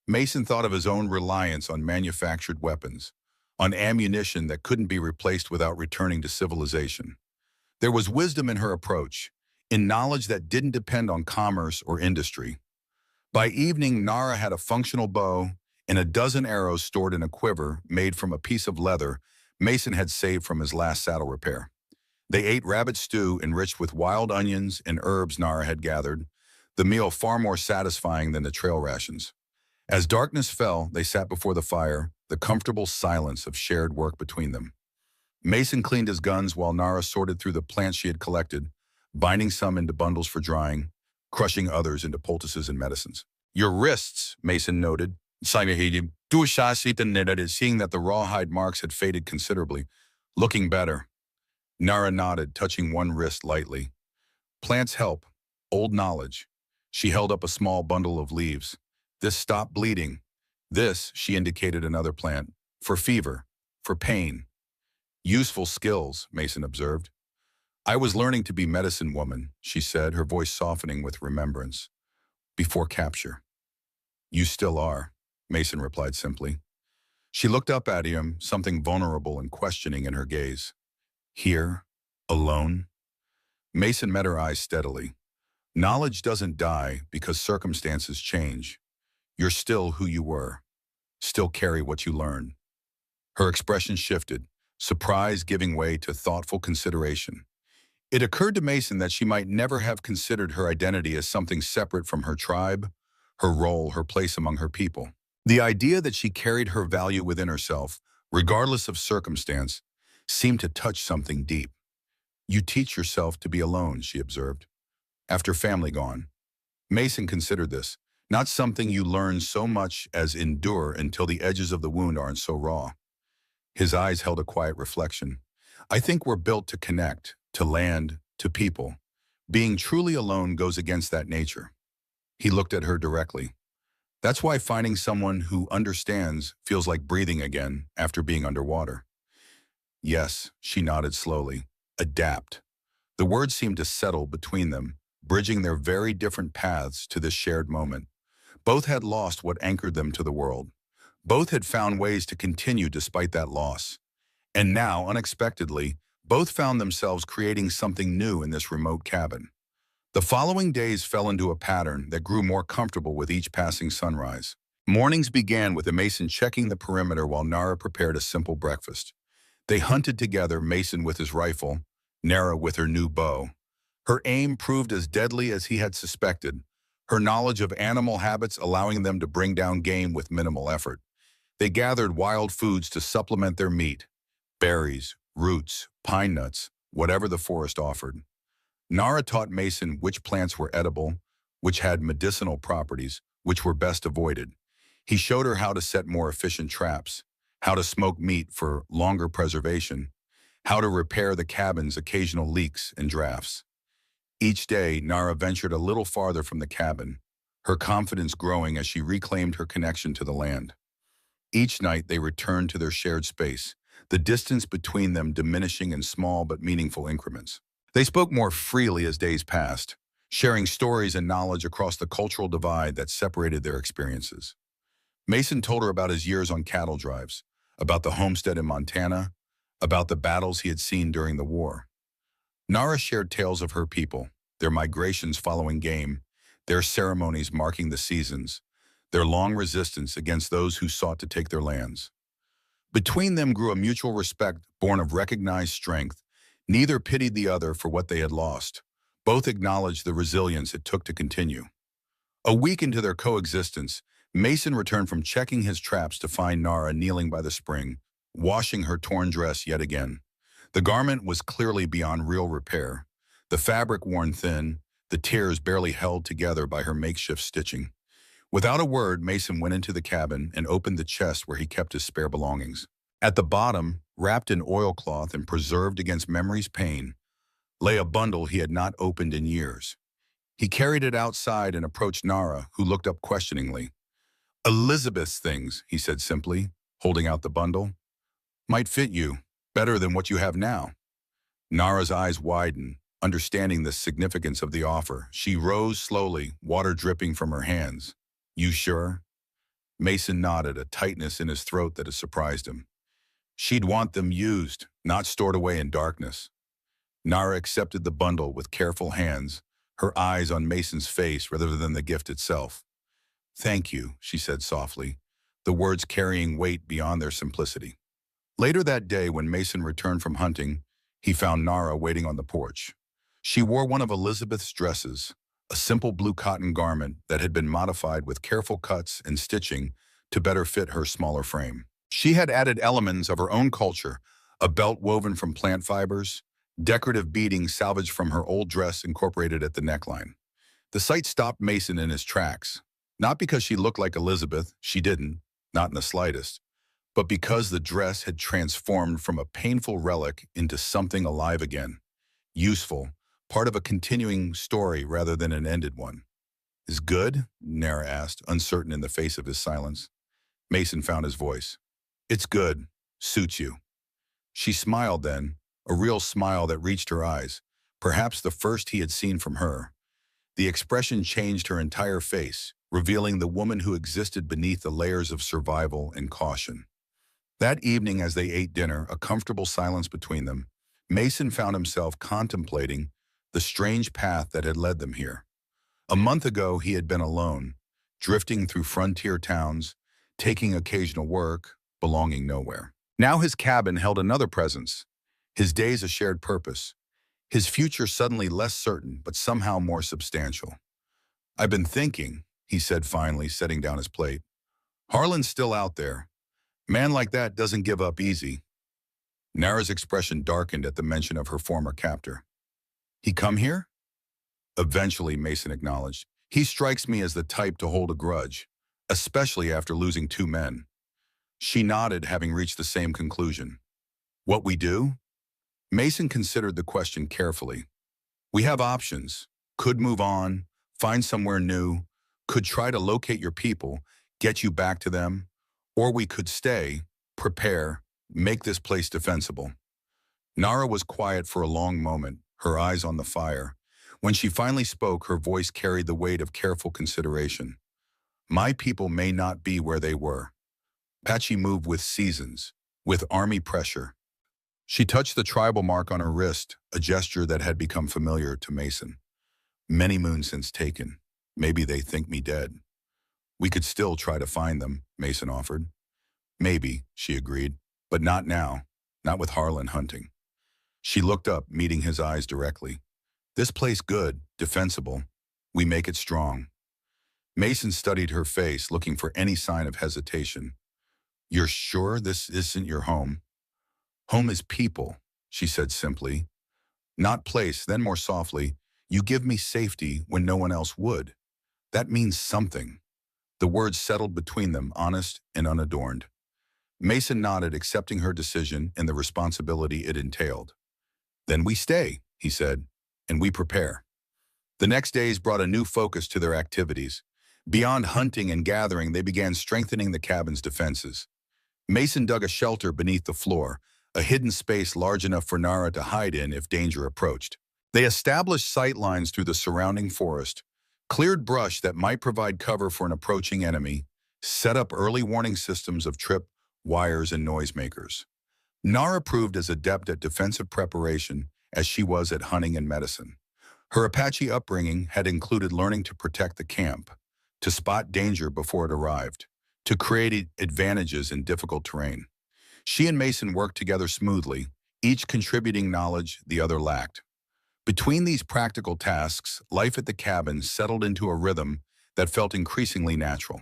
Mason thought of his own reliance on manufactured weapons, on ammunition that couldn't be replaced without returning to civilization. There was wisdom in her approach, in knowledge that didn't depend on commerce or industry. By evening, Nara had a functional bow and a dozen arrows stored in a quiver made from a piece of leather Mason had saved from his last saddle repair. They ate rabbit stew enriched with wild onions and herbs Nara had gathered, the meal far more satisfying than the trail rations. As darkness fell, they sat before the fire, the comfortable silence of shared work between them. Mason cleaned his guns while Nara sorted through the plants she had collected, binding some into bundles for drying, crushing others into poultices and medicines. "Your wrists," Mason noted, seeing that the rawhide marks had faded considerably. "Looking better." Nara nodded, touching one wrist lightly. "Plants help. Old knowledge." She held up a small bundle of leaves. "This stopped bleeding. This," she indicated another plant, "for fever, for pain." "Useful skills," Mason observed. "I was learning to be medicine woman," she said, her voice softening with remembrance. "Before capture." "You still are," Mason replied simply. She looked up at him, something vulnerable and questioning in her gaze. "Here? Alone?" Mason met her eyes steadily. "Knowledge doesn't die because circumstances change. You're still who you were. Still carry what you learned." Her expression shifted, surprise giving way to thoughtful consideration. It occurred to Mason that she might never have considered her identity as something separate from her tribe, her role, her place among her people. The idea that she carried her value within herself, regardless of circumstance, seemed to touch something deep. "You teach yourself to be alone," she observed. "After family gone." Mason considered this, not something you learn so much as endure until the edges of the wound aren't so raw. His eyes held a quiet reflection. "I think we're built to connect, to land, to people. Being truly alone goes against that nature." He looked at her directly. "That's why finding someone who understands feels like breathing again after being underwater." "Yes," she nodded slowly. "Adapt." The words seemed to settle between them, bridging their very different paths to this shared moment. Both had lost what anchored them to the world. Both had found ways to continue despite that loss. And now, unexpectedly, both found themselves creating something new in this remote cabin. The following days fell into a pattern that grew more comfortable with each passing sunrise. Mornings began with Mason checking the perimeter while Nara prepared a simple breakfast. They hunted together, Mason with his rifle, Nara with her new bow. Her aim proved as deadly as he had suspected, her knowledge of animal habits allowing them to bring down game with minimal effort. They gathered wild foods to supplement their meat, berries, roots, pine nuts, whatever the forest offered. Nara taught Mason which plants were edible, which had medicinal properties, which were best avoided. He showed her how to set more efficient traps, how to smoke meat for longer preservation, how to repair the cabin's occasional leaks and drafts. Each day, Nara ventured a little farther from the cabin, her confidence growing as she reclaimed her connection to the land. Each night, they returned to their shared space, the distance between them diminishing in small but meaningful increments. They spoke more freely as days passed, sharing stories and knowledge across the cultural divide that separated their experiences. Mason told her about his years on cattle drives, about the homestead in Montana, about the battles he had seen during the war. Nara shared tales of her people, their migrations following game, their ceremonies marking the seasons, their long resistance against those who sought to take their lands. Between them grew a mutual respect born of recognized strength. Neither pitied the other for what they had lost. Both acknowledged the resilience it took to continue. A week into their coexistence, Mason returned from checking his traps to find Nara kneeling by the spring, washing her torn dress yet again. The garment was clearly beyond real repair, the fabric worn thin, the tears barely held together by her makeshift stitching. Without a word, Mason went into the cabin and opened the chest where he kept his spare belongings. At the bottom, wrapped in oilcloth and preserved against memory's pain, lay a bundle he had not opened in years. He carried it outside and approached Nara, who looked up questioningly. "Elizabeth's things," he said simply, holding out the bundle. "Might fit you, better than what you have now." Nara's eyes widened, understanding the significance of the offer. She rose slowly, water dripping from her hands. "You sure?" Mason nodded, a tightness in his throat that had surprised him. She'd want them used, not stored away in darkness. Nara accepted the bundle with careful hands, her eyes on Mason's face rather than the gift itself. "Thank you," she said softly, the words carrying weight beyond their simplicity. Later that day, when Mason returned from hunting, he found Nara waiting on the porch. She wore one of Elizabeth's dresses, a simple blue cotton garment that had been modified with careful cuts and stitching to better fit her smaller frame. She had added elements of her own culture, a belt woven from plant fibers, decorative beading salvaged from her old dress incorporated at the neckline. The sight stopped Mason in his tracks, not because she looked like Elizabeth, she didn't, not in the slightest, but because the dress had transformed from a painful relic into something alive again, useful, part of a continuing story rather than an ended one. "Is good?" Nara asked, uncertain in the face of his silence. Mason found his voice. "It's good. Suits you." She smiled then, a real smile that reached her eyes, perhaps the first he had seen from her. The expression changed her entire face, revealing the woman who existed beneath the layers of survival and caution. That evening, as they ate dinner, a comfortable silence between them, Mason found himself contemplating the strange path that had led them here. A month ago, he had been alone, drifting through frontier towns, taking occasional work, belonging nowhere. Now his cabin held another presence, his days a shared purpose, his future suddenly less certain but somehow more substantial. "I've been thinking," he said finally, setting down his plate. "Harlan's still out there. Man like that doesn't give up easy." Nara's expression darkened at the mention of her former captor. "He come here?" Eventually, Mason acknowledged. "He strikes me as the type to hold a grudge, especially after losing 2 men." She nodded, having reached the same conclusion. "What we do?" Mason considered the question carefully. "We have options. Could move on, find somewhere new, could try to locate your people, get you back to them, or we could stay, prepare, make this place defensible." Nara was quiet for a long moment, her eyes on the fire. When she finally spoke, her voice carried the weight of careful consideration. "My people may not be where they were. Apache moved with seasons, with army pressure." She touched the tribal mark on her wrist, a gesture that had become familiar to Mason. "Many moons since taken. Maybe they think me dead." "We could still try to find them," Mason offered. "Maybe," she agreed, "but not now, not with Harlan hunting." She looked up, meeting his eyes directly. "This place good, defensible. We make it strong." Mason studied her face, looking for any sign of hesitation. "You're sure this isn't your home?" "Home is people," she said simply. "Not place," then more softly, "you give me safety when no one else would. That means something." The words settled between them, honest and unadorned. Mason nodded, accepting her decision and the responsibility it entailed. "Then we stay," he said, "and we prepare." The next days brought a new focus to their activities. Beyond hunting and gathering, they began strengthening the cabin's defenses. Mason dug a shelter beneath the floor, a hidden space large enough for Nara to hide in if danger approached. They established sight lines through the surrounding forest, cleared brush that might provide cover for an approaching enemy, set up early warning systems of trip, wires, and noisemakers. Nara proved as adept at defensive preparation as she was at hunting and medicine. Her Apache upbringing had included learning to protect the camp, to spot danger before it arrived, to create advantages in difficult terrain. She and Mason worked together smoothly, each contributing knowledge the other lacked. Between these practical tasks, life at the cabin settled into a rhythm that felt increasingly natural.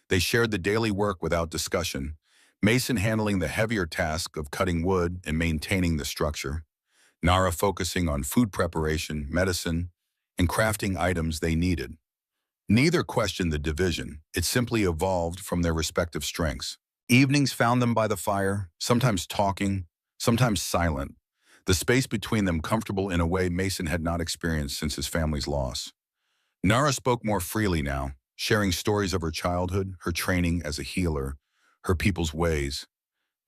They shared the daily work without discussion, Mason handling the heavier task of cutting wood and maintaining the structure, Nara focusing on food preparation, medicine, and crafting items they needed. Neither questioned the division, it simply evolved from their respective strengths. Evenings found them by the fire, sometimes talking, sometimes silent, the space between them comfortable in a way Mason had not experienced since his family's loss. Nara spoke more freely now, sharing stories of her childhood, her training as a healer, her people's ways.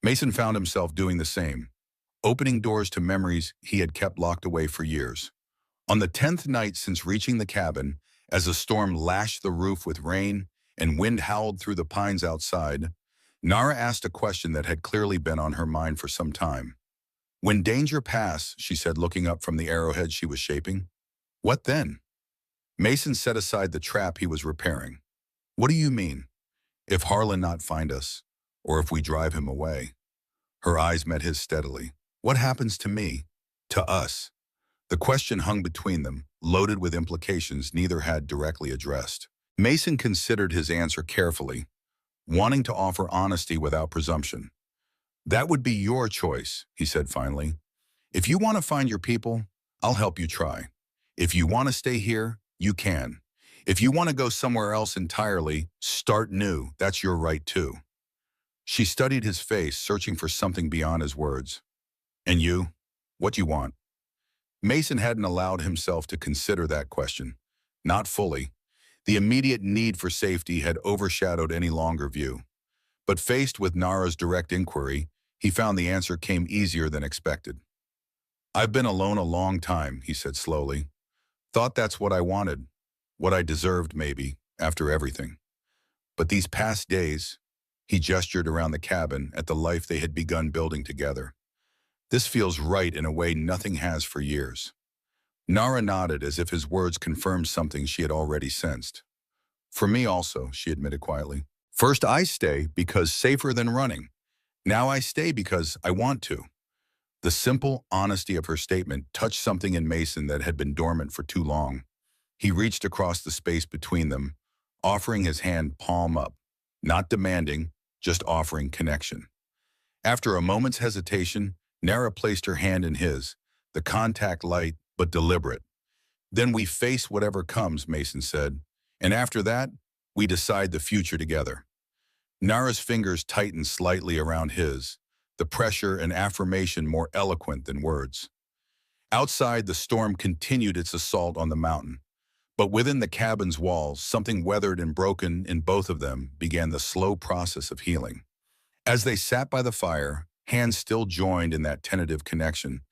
Mason found himself doing the same, opening doors to memories he had kept locked away for years. On the 10th night since reaching the cabin, as a storm lashed the roof with rain and wind howled through the pines outside, Nara asked a question that had clearly been on her mind for some time. "When danger pass," she said, looking up from the arrowhead she was shaping, "what then?" Mason set aside the trap he was repairing. "What do you mean? If Harlan not find us, or if we drive him away?" Her eyes met his steadily. "What happens to me? To us?" The question hung between them, loaded with implications neither had directly addressed. Mason considered his answer carefully, wanting to offer honesty without presumption. "That would be your choice," he said finally. "If you want to find your people, I'll help you try. If you want to stay here, you can. If you want to go somewhere else entirely, start new, that's your right too." She studied his face, searching for something beyond his words. "And you? What you want?" Mason hadn't allowed himself to consider that question. Not fully. The immediate need for safety had overshadowed any longer view. But faced with Nara's direct inquiry, he found the answer came easier than expected. "I've been alone a long time," he said slowly. "Thought that's what I wanted, what I deserved maybe, after everything. But these past days," he gestured around the cabin at the life they had begun building together. "This feels right in a way nothing has for years." Nara nodded as if his words confirmed something she had already sensed. "For me also," she admitted quietly. "First I stay because safer than running. Now I stay because I want to." The simple honesty of her statement touched something in Mason that had been dormant for too long. He reached across the space between them, offering his hand palm up, not demanding, just offering connection. After a moment's hesitation, Nara placed her hand in his, the contact light but deliberate. "Then we face whatever comes," Mason said, "and after that, we decide the future together." Nara's fingers tightened slightly around his, the pressure and affirmation more eloquent than words. Outside, the storm continued its assault on the mountain, but within the cabin's walls, something weathered and broken in both of them began the slow process of healing. As they sat by the fire, hands still joined in that tentative connection,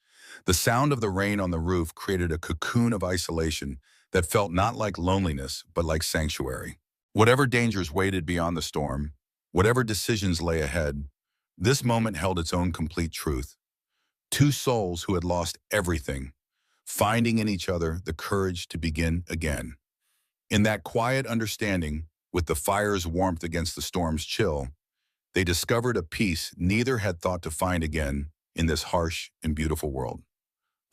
the sound of the rain on the roof created a cocoon of isolation that felt not like loneliness, but like sanctuary. Whatever dangers waited beyond the storm, whatever decisions lay ahead, this moment held its own complete truth. Two souls who had lost everything, finding in each other the courage to begin again. In that quiet understanding, with the fire's warmth against the storm's chill, they discovered a peace neither had thought to find again in this harsh and beautiful world.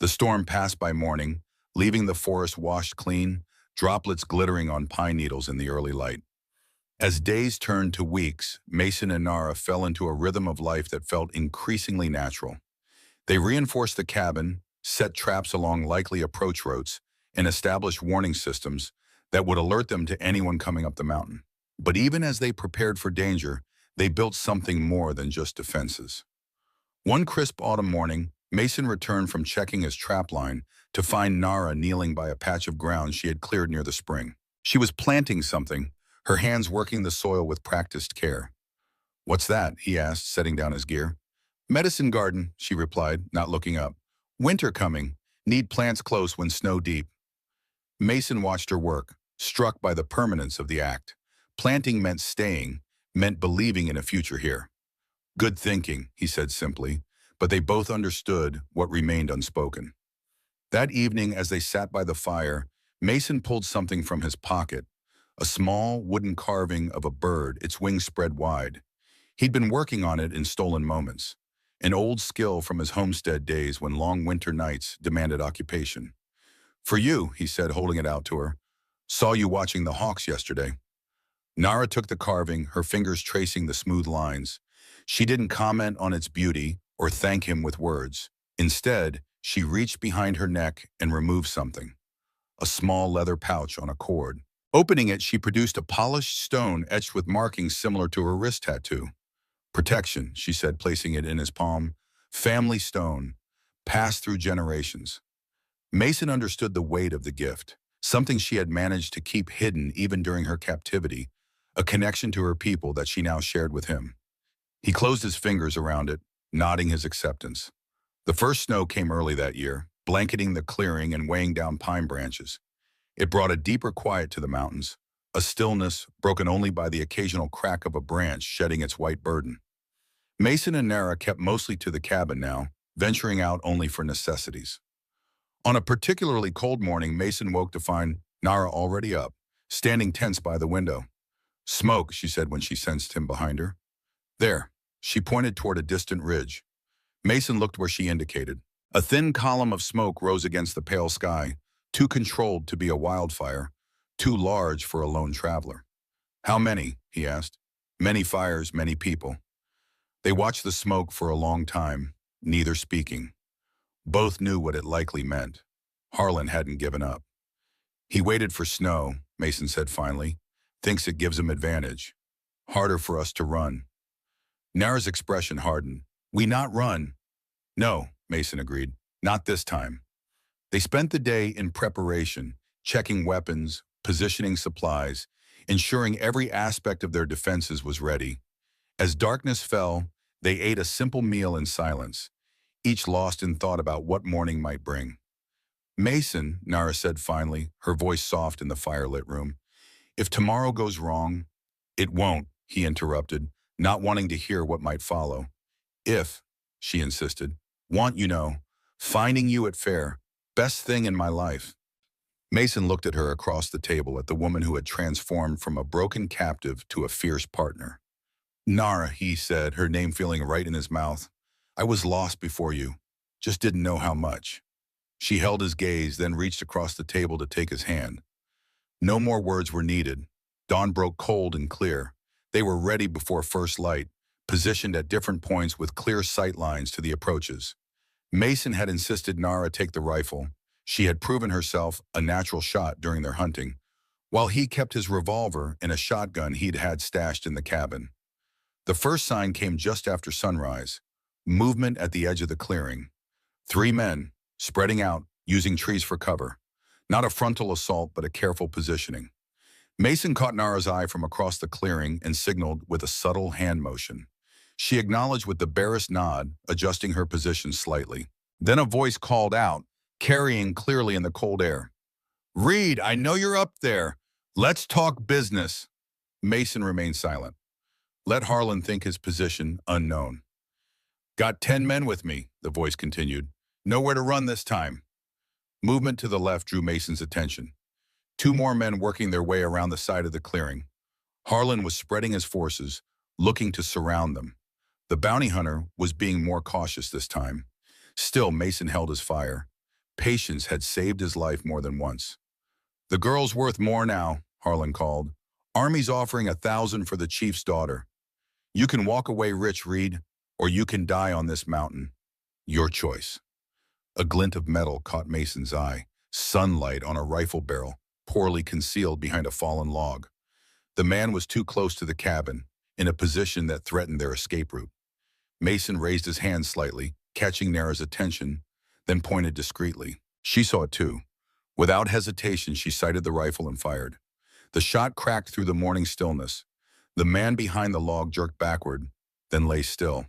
The storm passed by morning, leaving the forest washed clean, droplets glittering on pine needles in the early light. As days turned to weeks, Mason and Nara fell into a rhythm of life that felt increasingly natural. They reinforced the cabin, set traps along likely approach routes, and established warning systems that would alert them to anyone coming up the mountain. But even as they prepared for danger, they built something more than just defenses. One crisp autumn morning, Mason returned from checking his trap line to find Nara kneeling by a patch of ground she had cleared near the spring. She was planting something, her hands working the soil with practiced care. "What's that?" he asked, setting down his gear. "Medicine garden," she replied, not looking up. "Winter coming. Need plants close when snow deep." Mason watched her work, struck by the permanence of the act. Planting meant staying, meant believing in a future here. "Good thinking," he said simply, but they both understood what remained unspoken. That evening, as they sat by the fire, Mason pulled something from his pocket, a small wooden carving of a bird, its wings spread wide. He'd been working on it in stolen moments, an old skill from his homestead days when long winter nights demanded occupation. "For you," he said, holding it out to her. "Saw you watching the hawks yesterday." Nara took the carving, her fingers tracing the smooth lines. She didn't comment on its beauty or thank him with words. Instead, she reached behind her neck and removed something, a small leather pouch on a cord. Opening it, she produced a polished stone etched with markings similar to her wrist tattoo. "Protection," she said, placing it in his palm. "Family stone, passed through generations." Mason understood the weight of the gift, something she had managed to keep hidden even during her captivity, a connection to her people that she now shared with him. He closed his fingers around it, nodding his acceptance. The first snow came early that year, blanketing the clearing and weighing down pine branches. It brought a deeper quiet to the mountains, a stillness broken only by the occasional crack of a branch shedding its white burden. Mason and Nara kept mostly to the cabin now, venturing out only for necessities. On a particularly cold morning, Mason woke to find Nara already up, standing tense by the window. "Smoke," she said when she sensed him behind her. "There." She pointed toward a distant ridge. Mason looked where she indicated. A thin column of smoke rose against the pale sky, too controlled to be a wildfire, too large for a lone traveler. "How many?" he asked. "Many fires, many people." They watched the smoke for a long time, neither speaking. Both knew what it likely meant. Harlan hadn't given up. "He waited for snow," Mason said finally. "Thinks it gives him advantage. Harder for us to run." Nara's expression hardened. "We not run?" "No," Mason agreed. "Not this time." They spent the day in preparation, checking weapons, positioning supplies, ensuring every aspect of their defenses was ready. As darkness fell, they ate a simple meal in silence, each lost in thought about what morning might bring. "Mason," Nara said finally, her voice soft in the firelit room, "if tomorrow goes wrong—" "It won't," he interrupted, not wanting to hear what might follow. "If," she insisted. "Want, finding you at fair, best thing in my life." Mason looked at her across the table, at the woman who had transformed from a broken captive to a fierce partner. "Nara," he said, her name feeling right in his mouth. "I was lost before you. Just didn't know how much." She held his gaze, then reached across the table to take his hand. No more words were needed. Dawn broke cold and clear. They were ready before first light, positioned at different points with clear sight lines to the approaches. Mason had insisted Nara take the rifle. She had proven herself a natural shot during their hunting, while he kept his revolver and a shotgun he'd had stashed in the cabin. The first sign came just after sunrise, movement at the edge of the clearing. 3 men, spreading out, using trees for cover. Not a frontal assault, but a careful positioning. Mason caught Nara's eye from across the clearing and signaled with a subtle hand motion. She acknowledged with the barest nod, adjusting her position slightly. Then a voice called out, carrying clearly in the cold air. "Reed, I know you're up there. Let's talk business." Mason remained silent. Let Harlan think his position unknown. "Got 10 men with me," the voice continued. "Nowhere to run this time." Movement to the left drew Mason's attention. 2 more men working their way around the side of the clearing. Harlan was spreading his forces, looking to surround them. The bounty hunter was being more cautious this time. Still, Mason held his fire. Patience had saved his life more than once. "The girl's worth more now," Harlan called. "Army's offering 1,000 for the chief's daughter. You can walk away rich, Reed, or you can die on this mountain. Your choice." A glint of metal caught Mason's eye, sunlight on a rifle barrel, poorly concealed behind a fallen log. The man was too close to the cabin, in a position that threatened their escape route. Mason raised his hand slightly, catching Nara's attention, then pointed discreetly. She saw it too. Without hesitation, she sighted the rifle and fired. The shot cracked through the morning stillness. The man behind the log jerked backward, then lay still.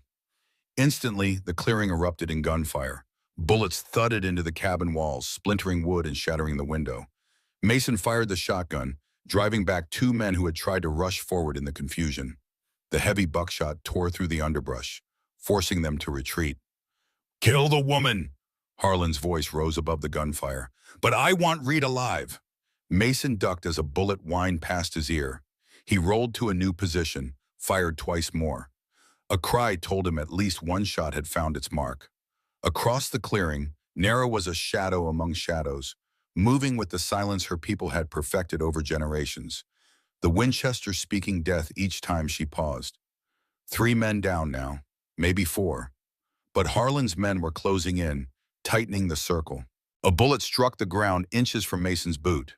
Instantly, the clearing erupted in gunfire. Bullets thudded into the cabin walls, splintering wood and shattering the window. Mason fired the shotgun, driving back 2 men who had tried to rush forward in the confusion. The heavy buckshot tore through the underbrush, forcing them to retreat. "Kill the woman!" Harlan's voice rose above the gunfire. But I want Reed alive. Mason ducked as a bullet whined past his ear. He rolled to a new position, fired twice more. A cry told him at least one shot had found its mark. Across the clearing, Nara was a shadow among shadows, moving with the silence her people had perfected over generations, the Winchester speaking death each time she paused. 3 men down now, maybe 4. But Harlan's men were closing in, tightening the circle. A bullet struck the ground inches from Mason's boot.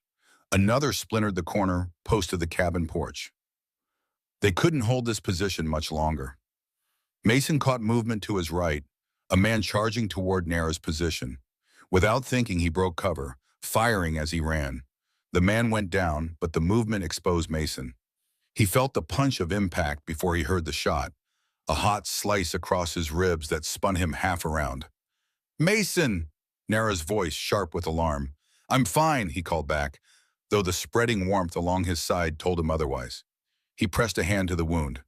Another splintered the corner post of the cabin porch. They couldn't hold this position much longer. Mason caught movement to his right, a man charging toward Nara's position. Without thinking, he broke cover, firing as he ran. The man went down, but the movement exposed Mason. He felt the punch of impact before he heard the shot, a hot slice across his ribs that spun him half around. "Mason!" Nara's voice sharp with alarm. "I'm fine," he called back, though the spreading warmth along his side told him otherwise. He pressed a hand to the wound,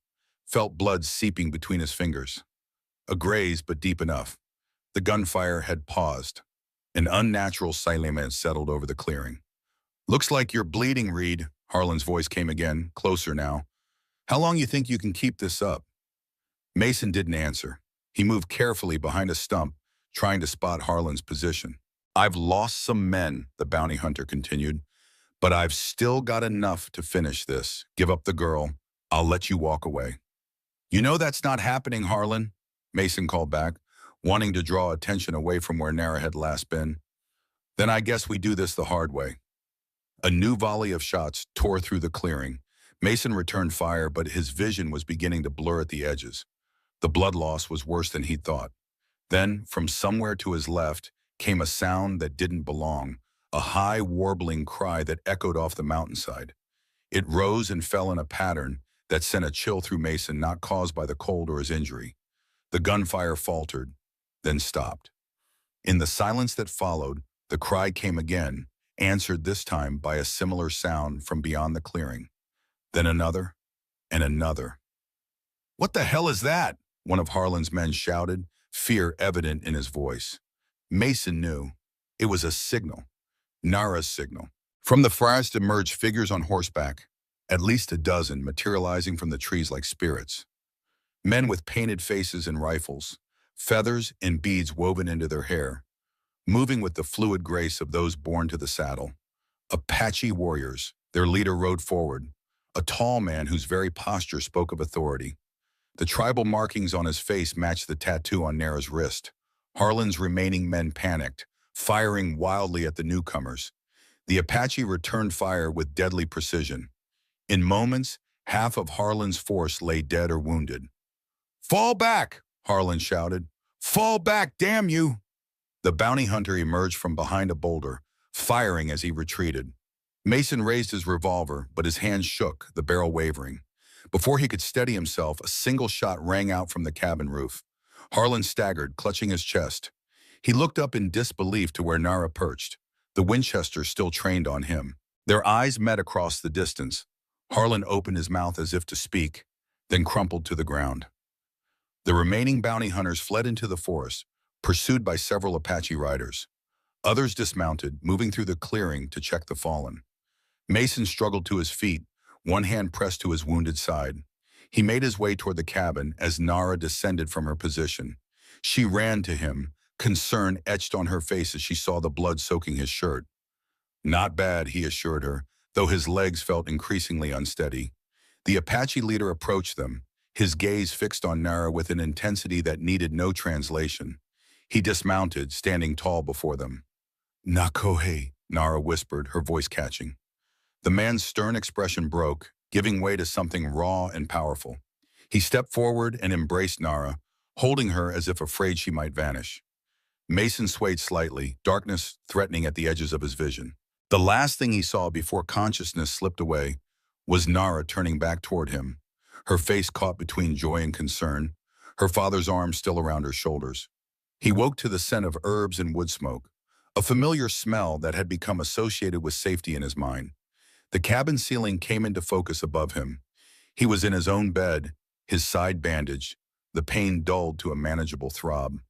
felt blood seeping between his fingers. A graze, but deep enough. The gunfire had paused. An unnatural silence settled over the clearing. "Looks like you're bleeding, Reed," Harlan's voice came again, closer now. "How long you think you can keep this up?" Mason didn't answer. He moved carefully behind a stump, trying to spot Harlan's position. "I've lost some men," the bounty hunter continued, "but I've still got enough to finish this. Give up the girl. I'll let you walk away." "You know that's not happening, Harlan," Mason called back, wanting to draw attention away from where Nara had last been. "Then I guess we do this the hard way." A new volley of shots tore through the clearing. Mason returned fire, but his vision was beginning to blur at the edges. The blood loss was worse than he'd thought. Then, from somewhere to his left, came a sound that didn't belong, a high, warbling cry that echoed off the mountainside. It rose and fell in a pattern that sent a chill through Mason, not caused by the cold or his injury. The gunfire faltered, then stopped. In the silence that followed, the cry came again, answered this time by a similar sound from beyond the clearing. Then another, and another. "What the hell is that?" one of Harlan's men shouted, fear evident in his voice. Mason knew. It was a signal. Nara's signal. From the forest emerged figures on horseback, at least a dozen, materializing from the trees like spirits. Men with painted faces and rifles, feathers and beads woven into their hair, moving with the fluid grace of those born to the saddle. Apache warriors. Their leader rode forward, a tall man whose very posture spoke of authority. The tribal markings on his face matched the tattoo on Nara's wrist. Harlan's remaining men panicked, firing wildly at the newcomers. The Apache returned fire with deadly precision. In moments, half of Harlan's force lay dead or wounded. "Fall back!" Harlan shouted. "Fall back, damn you!" The bounty hunter emerged from behind a boulder, firing as he retreated. Mason raised his revolver, but his hand shook, the barrel wavering. Before he could steady himself, a single shot rang out from the cabin roof. Harlan staggered, clutching his chest. He looked up in disbelief to where Nara perched, the Winchester still trained on him. Their eyes met across the distance. Harlan opened his mouth as if to speak, then crumpled to the ground. The remaining bounty hunters fled into the forest, pursued by several Apache riders. Others dismounted, moving through the clearing to check the fallen. Mason struggled to his feet, one hand pressed to his wounded side. He made his way toward the cabin as Nara descended from her position. She ran to him, concern etched on her face as she saw the blood soaking his shirt. "Not bad," he assured her, though his legs felt increasingly unsteady. The Apache leader approached them, his gaze fixed on Nara with an intensity that needed no translation. He dismounted, standing tall before them. "Nakohe," Nara whispered, her voice catching. The man's stern expression broke, giving way to something raw and powerful. He stepped forward and embraced Nara, holding her as if afraid she might vanish. Mason swayed slightly, darkness threatening at the edges of his vision. The last thing he saw before consciousness slipped away was Nara turning back toward him, her face caught between joy and concern, her father's arms still around her shoulders. He woke to the scent of herbs and wood smoke, a familiar smell that had become associated with safety in his mind. The cabin ceiling came into focus above him. He was in his own bed, his side bandaged, the pain dulled to a manageable throb.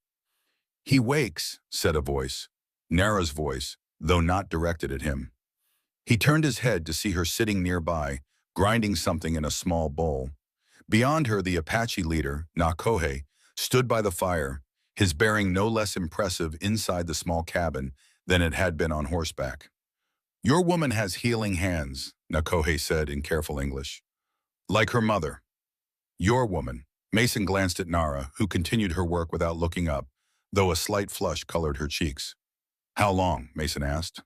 "He wakes," said a voice. Nara's voice, though not directed at him. He turned his head to see her sitting nearby, grinding something in a small bowl. Beyond her, the Apache leader, Nakohe, stood by the fire, his bearing no less impressive inside the small cabin than it had been on horseback. "Your woman has healing hands," Nakohe said in careful English. "Like her mother." "Your woman." Mason glanced at Nara, who continued her work without looking up, though a slight flush colored her cheeks. "How long?" Mason asked.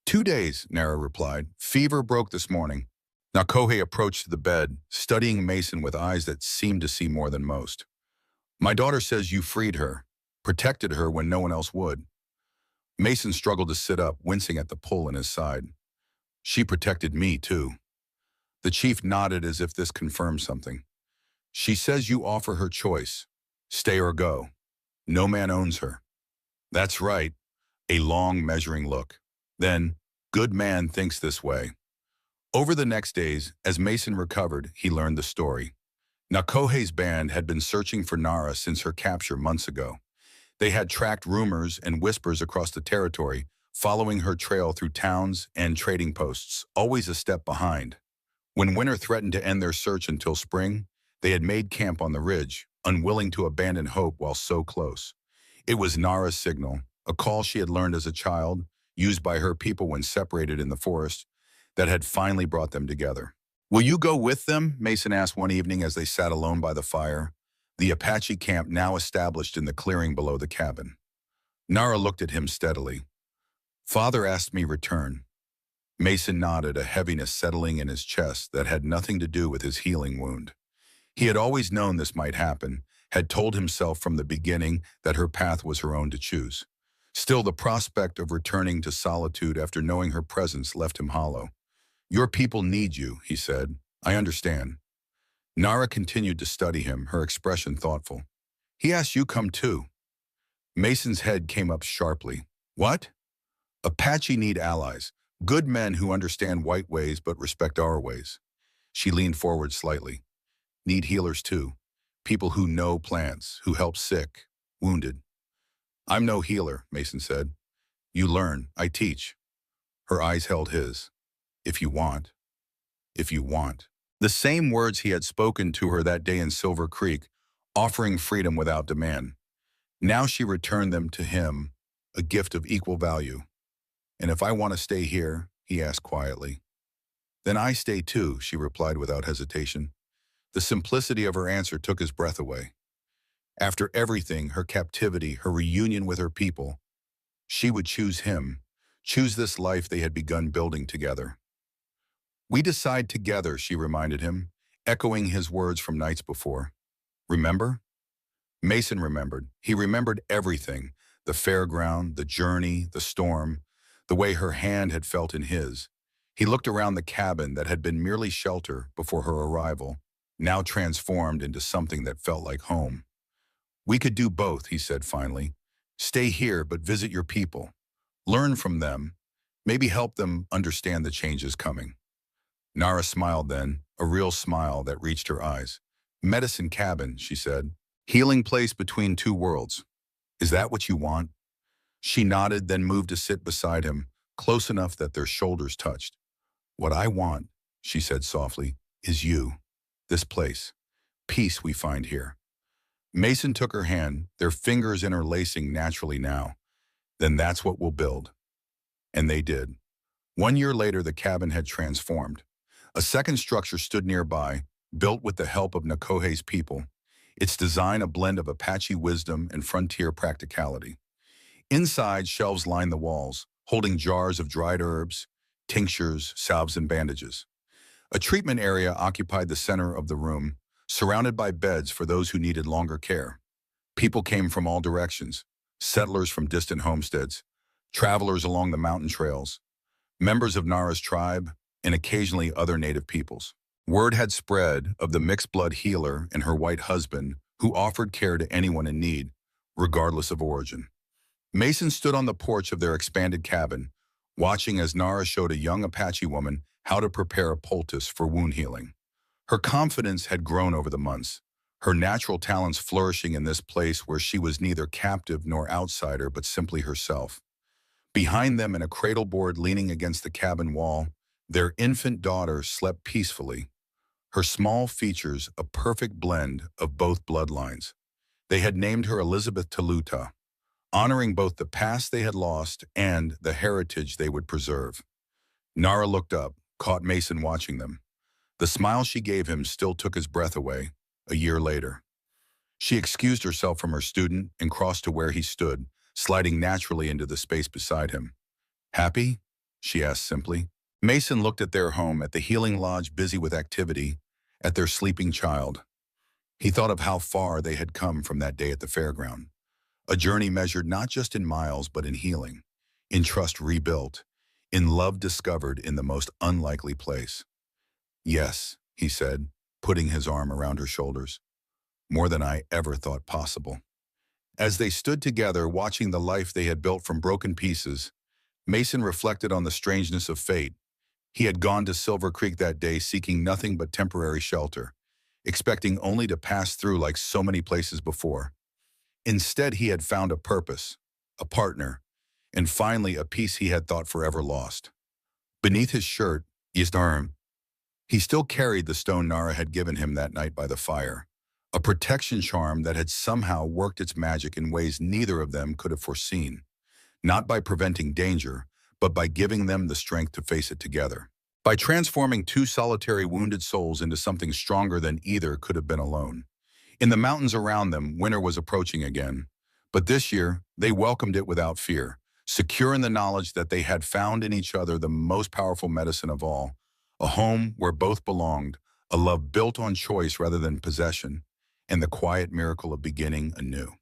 2 days, Nara replied. "Fever broke this morning." Nakohe approached the bed, studying Mason with eyes that seemed to see more than most. "My daughter says you freed her, protected her when no one else would." Mason struggled to sit up, wincing at the pull in his side. "She protected me, too." The chief nodded as if this confirmed something. "She says you offer her choice, stay or go. No man owns her." "That's right." A long, measuring look. Then, "Good man thinks this way." Over the next days, as Mason recovered, he learned the story. Nakohe's band had been searching for Nara since her capture months ago. They had tracked rumors and whispers across the territory, following her trail through towns and trading posts, always a step behind. When winter threatened to end their search until spring, they had made camp on the ridge, unwilling to abandon hope while so close. It was Nara's signal, a call she had learned as a child, used by her people when separated in the forest, that had finally brought them together. "Will you go with them?" Mason asked one evening as they sat alone by the fire, the Apache camp now established in the clearing below the cabin. Nara looked at him steadily. "Father asked me return." Mason nodded, a heaviness settling in his chest that had nothing to do with his healing wound. He had always known this might happen, had told himself from the beginning that her path was her own to choose. Still, the prospect of returning to solitude after knowing her presence left him hollow. "Your people need you," he said. "I understand." Nara continued to study him, her expression thoughtful. "He asked you come too." Mason's head came up sharply. "What?" "Apache need allies, good men who understand white ways but respect our ways." She leaned forward slightly. "Need healers too, people who know plants, who help sick, wounded." "I'm no healer," Mason said. "You learn, I teach." Her eyes held his. "If you want. If you want." The same words he had spoken to her that day in Silver Creek, offering freedom without demand. Now she returned them to him, a gift of equal value. "And if I want to stay here," he asked quietly. "Then I stay too," she replied without hesitation. The simplicity of her answer took his breath away. After everything, her captivity, her reunion with her people, she would choose him, choose this life they had begun building together. "We decide together," she reminded him, echoing his words from nights before. "Remember?" Mason remembered. He remembered everything, the fairground, the journey, the storm, the way her hand had felt in his. He looked around the cabin that had been merely shelter before her arrival, now transformed into something that felt like home. "We could do both," he said finally. "Stay here, but visit your people. Learn from them. Maybe help them understand the changes coming." Nara smiled then, a real smile that reached her eyes. "Medicine cabin," she said. "Healing place between two worlds. Is that what you want?" She nodded, then moved to sit beside him, close enough that their shoulders touched. "What I want," she said softly, "is you. This place. Peace we find here." Mason took her hand, their fingers interlacing naturally now. "Then that's what we'll build." And they did. 1 year later, the cabin had transformed. A second structure stood nearby, built with the help of Nakohe's people, its design a blend of Apache wisdom and frontier practicality. Inside, shelves lined the walls, holding jars of dried herbs, tinctures, salves, and bandages. A treatment area occupied the center of the room, surrounded by beds for those who needed longer care. People came from all directions, settlers from distant homesteads, travelers along the mountain trails, members of Nara's tribe, and occasionally other native peoples. Word had spread of the mixed-blood healer and her white husband who offered care to anyone in need, regardless of origin. Mason stood on the porch of their expanded cabin, watching as Nara showed a young Apache woman how to prepare a poultice for wound healing. Her confidence had grown over the months, her natural talents flourishing in this place where she was neither captive nor outsider but simply herself. Behind them, in a cradleboard leaning against the cabin wall, their infant daughter slept peacefully, her small features a perfect blend of both bloodlines. They had named her Elizabeth Taluta, honoring both the past they had lost and the heritage they would preserve. Nara looked up, caught Mason watching them. The smile she gave him still took his breath away, a year later. She excused herself from her student and crossed to where he stood, sliding naturally into the space beside him. "Happy?" she asked simply. Mason looked at their home, at the healing lodge busy with activity, at their sleeping child. He thought of how far they had come from that day at the fairground. A journey measured not just in miles but in healing, in trust rebuilt, in love discovered in the most unlikely place. "Yes," he said, putting his arm around her shoulders. "More than I ever thought possible." As they stood together watching the life they had built from broken pieces, Mason reflected on the strangeness of fate. He had gone to Silver Creek that day seeking nothing but temporary shelter, expecting only to pass through like so many places before. Instead, he had found a purpose, a partner, and finally a peace he had thought forever lost. Beneath his shirt, he still carried the stone Nara had given him that night by the fire, a protection charm that had somehow worked its magic in ways neither of them could have foreseen, not by preventing danger, but by giving them the strength to face it together, by transforming two solitary wounded souls into something stronger than either could have been alone. In the mountains around them, winter was approaching again, but this year they welcomed it without fear, secure in the knowledge that they had found in each other the most powerful medicine of all, a home where both belonged, a love built on choice rather than possession, and the quiet miracle of beginning anew.